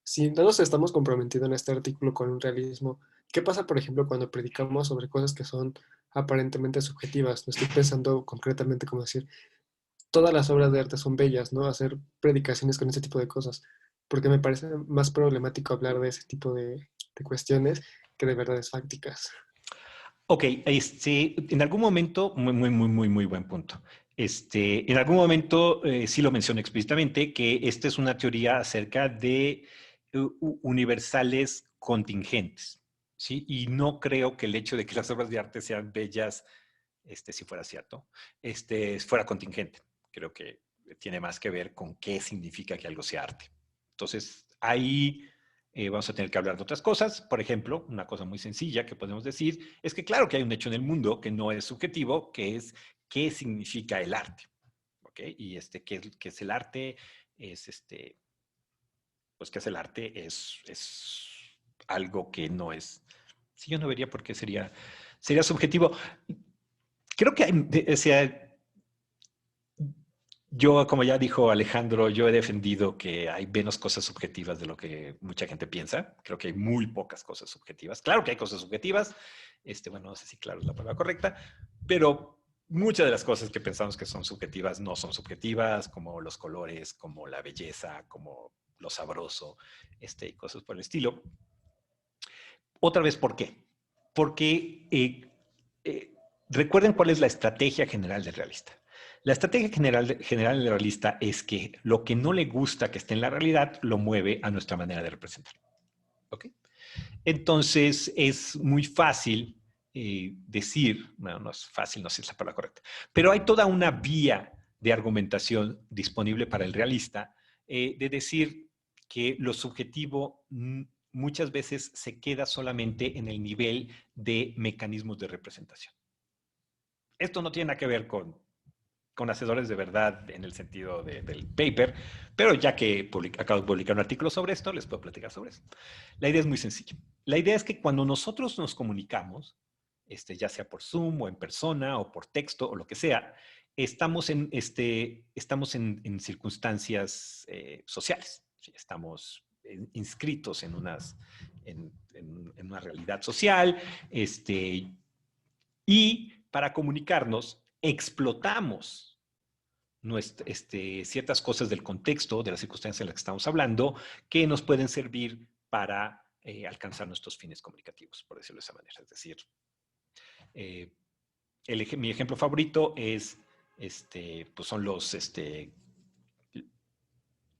si no nos estamos comprometiendo en este artículo con un realismo, ¿qué pasa, por ejemplo, cuando predicamos sobre cosas que son aparentemente subjetivas? No estoy pensando concretamente como decir, todas las obras de arte son bellas, ¿no? Hacer predicaciones con ese tipo de cosas, porque me parece más problemático hablar de ese tipo de cuestiones que de verdades fácticas. Ok, en algún momento, muy buen punto. En algún momento sí lo mencioné explícitamente, que esta es una teoría acerca de universales contingentes, ¿sí? Y no creo que el hecho de que las obras de arte sean bellas, si fuera cierto, fuera contingente. Creo que tiene más que ver con qué significa que algo sea arte. Entonces, ahí vamos a tener que hablar de otras cosas. Por ejemplo, una cosa muy sencilla que podemos decir es que claro que hay un hecho en el mundo que no es subjetivo, que es qué significa el arte. ¿Ok? Y qué es el arte, es pues qué es el arte, es algo que no es. Sí, yo no vería por qué sería subjetivo. Creo que hay, o sea, yo, como ya dijo Alejandro, yo he defendido que hay menos cosas subjetivas de lo que mucha gente piensa. Creo que hay muy pocas cosas subjetivas. Claro que hay cosas subjetivas. Bueno, no sé si claro es la palabra correcta, pero muchas de las cosas que pensamos que son subjetivas no son subjetivas, como los colores, como la belleza, como lo sabroso, y cosas por el estilo. Otra vez, ¿por qué? Porque recuerden cuál es la estrategia general del realista. La estrategia general del realista es que lo que no le gusta que esté en la realidad lo mueve a nuestra manera de representar. ¿Ok? Entonces, es muy fácil decir, bueno, no es fácil, no sé si es la palabra correcta, pero hay toda una vía de argumentación disponible para el realista de decir que lo subjetivo muchas veces se queda solamente en el nivel de mecanismos de representación. Esto no tiene nada que ver con hacedores de verdad en el sentido del paper, pero ya que acabo de publicar un artículo sobre esto, les puedo platicar sobre eso. La idea es muy sencilla. La idea es que cuando nosotros nos comunicamos, ya sea por Zoom o en persona o por texto o lo que sea, estamos en circunstancias sociales. Estamos inscritos en una realidad social, y para comunicarnos explotamos ciertas cosas del contexto, de las circunstancias en las que estamos hablando, que nos pueden servir para alcanzar nuestros fines comunicativos, por decirlo de esa manera. Es decir, mi ejemplo favorito es, pues son los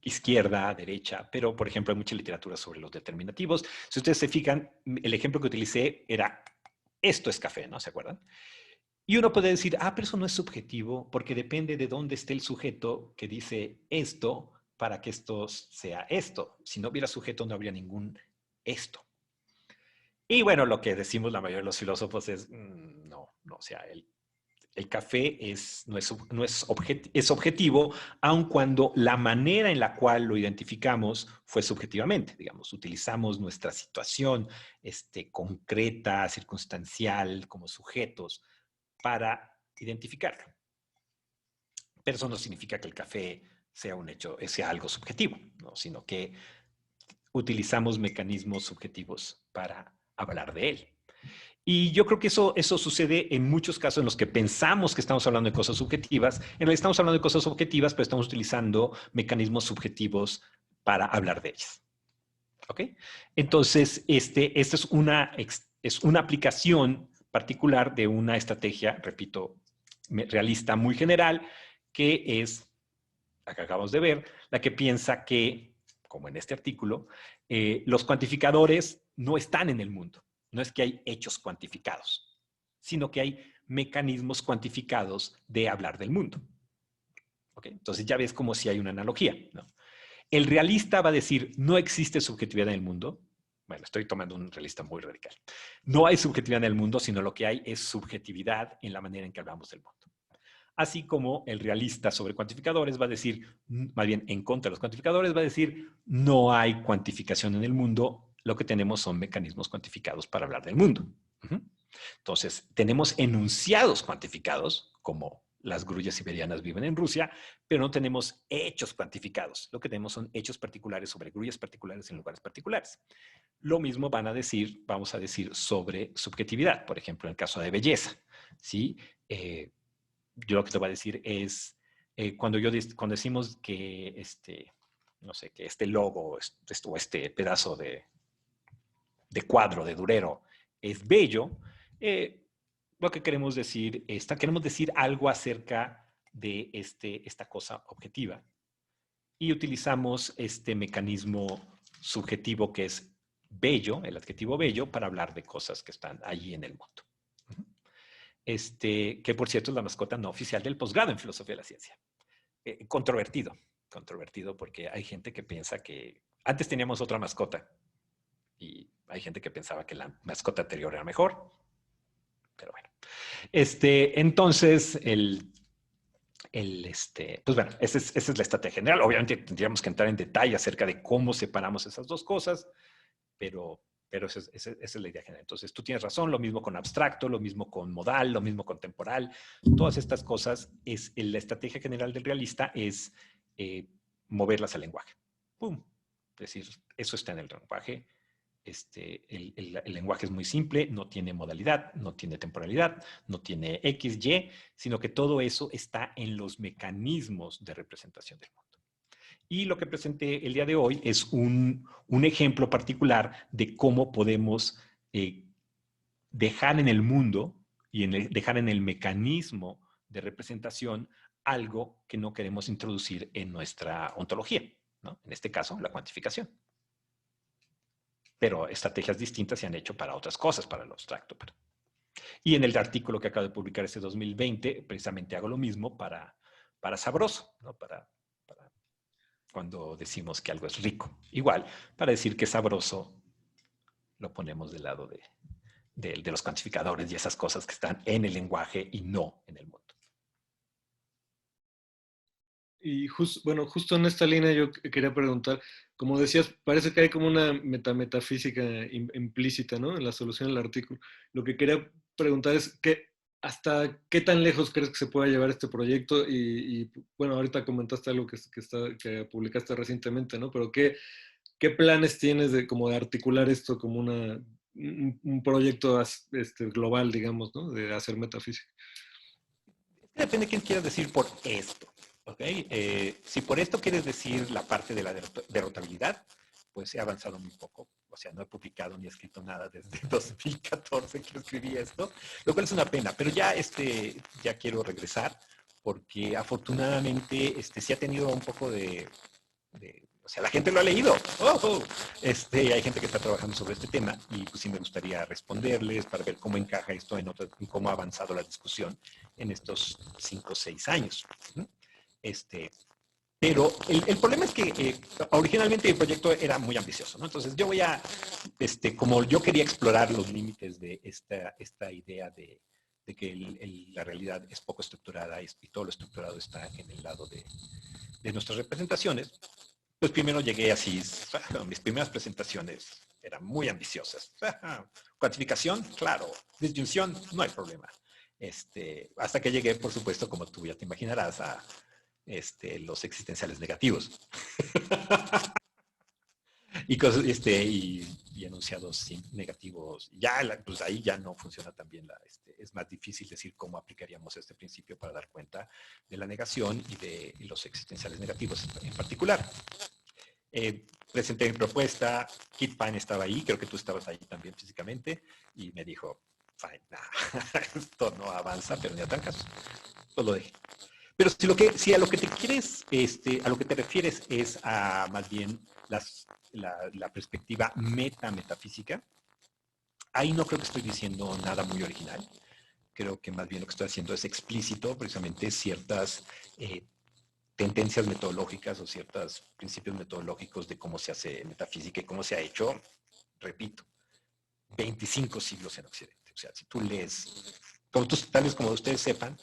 izquierda, derecha, pero por ejemplo hay mucha literatura sobre los determinativos. Si ustedes se fijan, el ejemplo que utilicé era, esto es café, ¿no? ¿Se acuerdan? Y uno puede decir, pero eso no es subjetivo porque depende de dónde esté el sujeto que dice esto para que esto sea esto. Si no hubiera sujeto, no habría ningún esto. Y bueno, lo que decimos la mayoría de los filósofos es, no, o sea, el café es objetivo, aun cuando la manera en la cual lo identificamos fue subjetivamente. Digamos, utilizamos nuestra situación concreta, circunstancial, como sujetos, para identificarlo. Pero eso no significa que el café sea un hecho, sea algo subjetivo, ¿no? Sino que utilizamos mecanismos subjetivos para hablar de él. Y yo creo que eso sucede en muchos casos en los que pensamos que estamos hablando de cosas subjetivas. En realidad estamos hablando de cosas objetivas, pero estamos utilizando mecanismos subjetivos para hablar de ellas. ¿Ok? Entonces, esta es una aplicación particular de una estrategia, repito, realista muy general, que es, la que acabamos de ver, la que piensa que, como en este artículo, los cuantificadores no están en el mundo. No es que hay hechos cuantificados, sino que hay mecanismos cuantificados de hablar del mundo. ¿Okay? Entonces ya ves como si hay una analogía, ¿no? El realista va a decir, no existe subjetividad en el mundo. Bueno, estoy tomando un realista muy radical. No hay subjetividad en el mundo, sino lo que hay es subjetividad en la manera en que hablamos del mundo. Así como el realista sobre cuantificadores va a decir, más bien en contra de los cuantificadores, va a decir, no hay cuantificación en el mundo, lo que tenemos son mecanismos cuantificados para hablar del mundo. Entonces, tenemos enunciados cuantificados, como las grullas siberianas viven en Rusia, pero no tenemos hechos cuantificados. Lo que tenemos son hechos particulares sobre grullas particulares en lugares particulares. Lo mismo vamos a decir sobre subjetividad, por ejemplo, en el caso de belleza, ¿sí? Yo lo que te voy a decir es, cuando decimos que no sé, que este logo o este pedazo de cuadro, de Durero, es bello, lo que queremos decir algo acerca de esta cosa objetiva. Y utilizamos este mecanismo subjetivo que es bello, el adjetivo bello, para hablar de cosas que están allí en el mundo. Que por cierto es la mascota no oficial del posgrado en Filosofía de la Ciencia. Controvertido porque hay gente que piensa que antes teníamos otra mascota y hay gente que pensaba que la mascota anterior era mejor, pero bueno. Entonces, pues bueno, esa es la estrategia general. Obviamente tendríamos que entrar en detalle acerca de cómo separamos esas dos cosas, pero Pero esa es la idea general. Entonces, tú tienes razón, lo mismo con abstracto, lo mismo con modal, lo mismo con temporal. Todas estas cosas, la estrategia general del realista es moverlas al lenguaje. ¡Pum! Es decir, eso está en el lenguaje. El lenguaje es muy simple, no tiene modalidad, no tiene temporalidad, no tiene X, Y, sino que todo eso está en los mecanismos de representación del mundo. Y lo que presenté el día de hoy es un ejemplo particular de cómo podemos dejar en el mundo y dejar en el mecanismo de representación algo que no queremos introducir en nuestra ontología, ¿no? En este caso, la cuantificación. Pero estrategias distintas se han hecho para otras cosas, para lo abstracto. Y en el artículo que acabo de publicar este 2020, precisamente hago lo mismo para sabroso, ¿no? Para cuando decimos que algo es rico. Igual, para decir que es sabroso, lo ponemos del lado de los cuantificadores y esas cosas que están en el lenguaje y no en el mundo. Y justo en esta línea yo quería preguntar, como decías, parece que hay como una metafísica implícita, ¿no? En la solución del artículo. Lo que quería preguntar es ¿hasta qué tan lejos crees que se pueda llevar este proyecto? Bueno, ahorita comentaste algo que publicaste recientemente, ¿no? Pero ¿qué planes tienes como de articular esto como un proyecto global, digamos, ¿no? De hacer metafísica. Depende de qué quieras decir por esto. ¿Okay? Si por esto quieres decir la parte de la derrotabilidad, pues he avanzado muy poco. O sea, no he publicado ni escrito nada desde 2014 que escribí esto, lo cual es una pena. Pero ya quiero regresar porque afortunadamente sí ha tenido un poco o sea, la gente lo ha leído. Hay gente que está trabajando sobre este tema y pues sí me gustaría responderles para ver cómo encaja esto en cómo ha avanzado la discusión en estos 5 o 6 años. Pero el problema es que originalmente el proyecto era muy ambicioso, ¿no? Entonces yo como yo quería explorar los límites de esta idea de que la realidad es poco estructurada y todo lo estructurado está en el lado de nuestras representaciones, pues primero llegué así, mis primeras presentaciones eran muy ambiciosas. Cuantificación, claro. Disyunción, no hay problema. Hasta que llegué, por supuesto, como tú ya te imaginarás, a los existenciales negativos. Y cosas, y enunciados negativos. Ya, pues ahí ya no funciona tan bien. Es más difícil decir cómo aplicaríamos este principio para dar cuenta de la negación y de los existenciales negativos en particular. Presenté mi propuesta, Kit Pine estaba ahí, creo que tú estabas ahí también físicamente, y me dijo, fine, esto no avanza, pero ni a tan caso. Pues lo dejé. Pero si a lo que te quieres, a lo que te refieres es a más bien la perspectiva metafísica, ahí no creo que estoy diciendo nada muy original. Creo que más bien lo que estoy haciendo es explícito precisamente ciertas tendencias metodológicas o ciertos principios metodológicos de cómo se hace metafísica y cómo se ha hecho, repito, 25 siglos en Occidente. O sea, si tú lees, tal vez como ustedes sepan,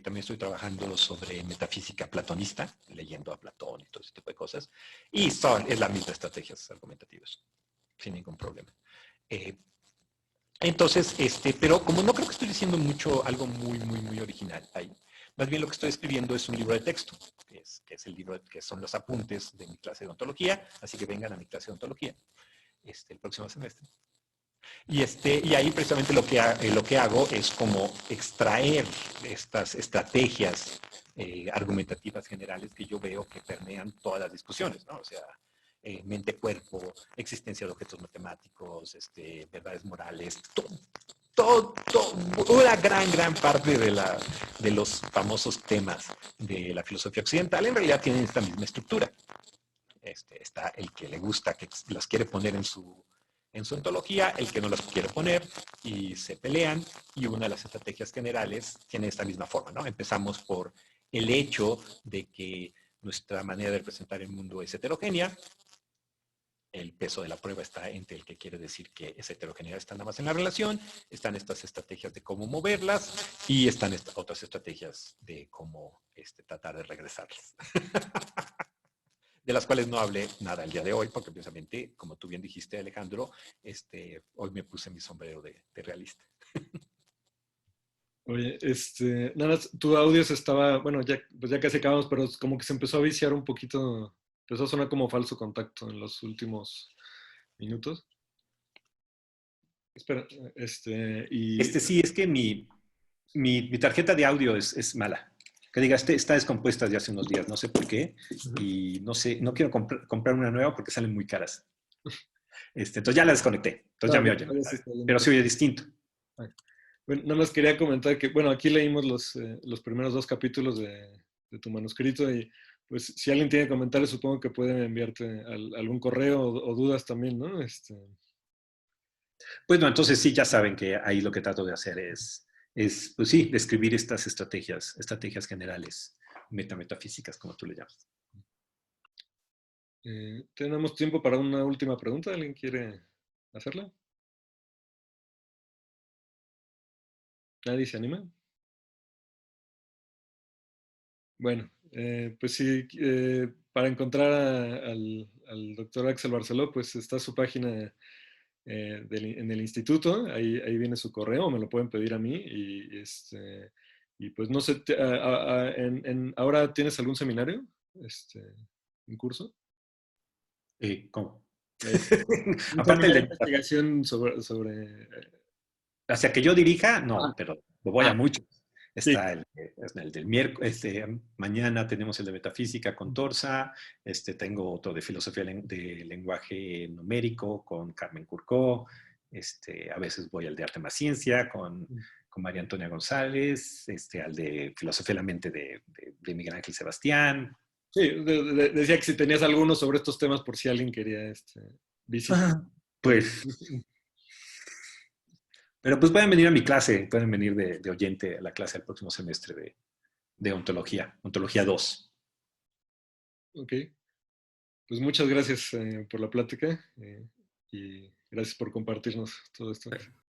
también estoy trabajando sobre metafísica platonista, leyendo a Platón y todo ese tipo de cosas, y es la misma estrategias argumentativas, sin ningún problema. Entonces, pero como no creo que estoy diciendo algo muy, muy, muy original ahí, más bien lo que estoy escribiendo es un libro de texto, que es el libro que son los apuntes de mi clase de ontología, así que vengan a mi clase de ontología el próximo semestre. Y ahí precisamente lo que hago es como extraer estas estrategias argumentativas generales que yo veo que permean todas las discusiones, ¿no? O sea, mente-cuerpo, existencia de objetos matemáticos, verdades morales, una gran parte de los famosos temas de la filosofía occidental en realidad tienen esta misma estructura. Está el que le gusta, que las quiere poner en su ontología, el que no las quiere poner y se pelean, y una de las estrategias generales tiene esta misma forma, ¿no? Empezamos por el hecho de que nuestra manera de representar el mundo es heterogénea. El peso de la prueba está entre el que quiere decir que esa heterogeneidad está nada más en la relación, están estas estrategias de cómo moverlas y están otras estrategias de cómo tratar de regresarlas. de las cuales no hablé nada el día de hoy, porque precisamente, como tú bien dijiste, Alejandro, hoy me puse mi sombrero de realista. Oye, nada más, tu audio se estaba, bueno, ya, pues ya casi acabamos, pero como que se empezó a viciar un poquito, empezó a sonar como falso contacto en los últimos minutos. Espera, y Sí, es que mi tarjeta de audio es mala. Que diga, está descompuesta desde hace unos días, no sé por qué. Y no sé, no quiero comprar una nueva porque salen muy caras. Entonces ya la desconecté. Entonces ya me oyen. sí está bien. Pero se oye distinto. Bueno, nada más quería comentar que, bueno, aquí leímos los primeros 2 capítulos de tu manuscrito y pues si alguien tiene comentarios supongo que pueden enviarte algún correo o dudas también, ¿no? Bueno, entonces sí, ya saben que ahí lo que trato de hacer es pues sí, describir estas estrategias generales, metafísicas, como tú le llamas. ¿Tenemos tiempo para una última pregunta? ¿Alguien quiere hacerla? ¿Nadie se anima? Bueno, pues sí, para encontrar al doctor Axel Barceló, pues está su página en el instituto, ahí viene su correo, me lo pueden pedir a mí y pues no sé, ¿ahora tienes algún seminario? ¿Un curso? ¿Cómo? Un Aparte seminario de de investigación sobre hacia que yo dirija, no, ah, pero lo voy a mucho. sí. Está el del miércoles, mañana tenemos el de metafísica con Torsa, tengo otro de filosofía de lenguaje numérico con Carmen Curcó, a veces voy al de arte más ciencia con María Antonia González, al de filosofía de la mente de Miguel Ángel Sebastián. Sí, decía que si tenías alguno sobre estos temas por si alguien quería visitar. Pues, pero pues pueden venir a mi clase, pueden venir de oyente a la clase del próximo semestre de ontología 2. Ok, pues muchas gracias por la plática y gracias por compartirnos todo esto.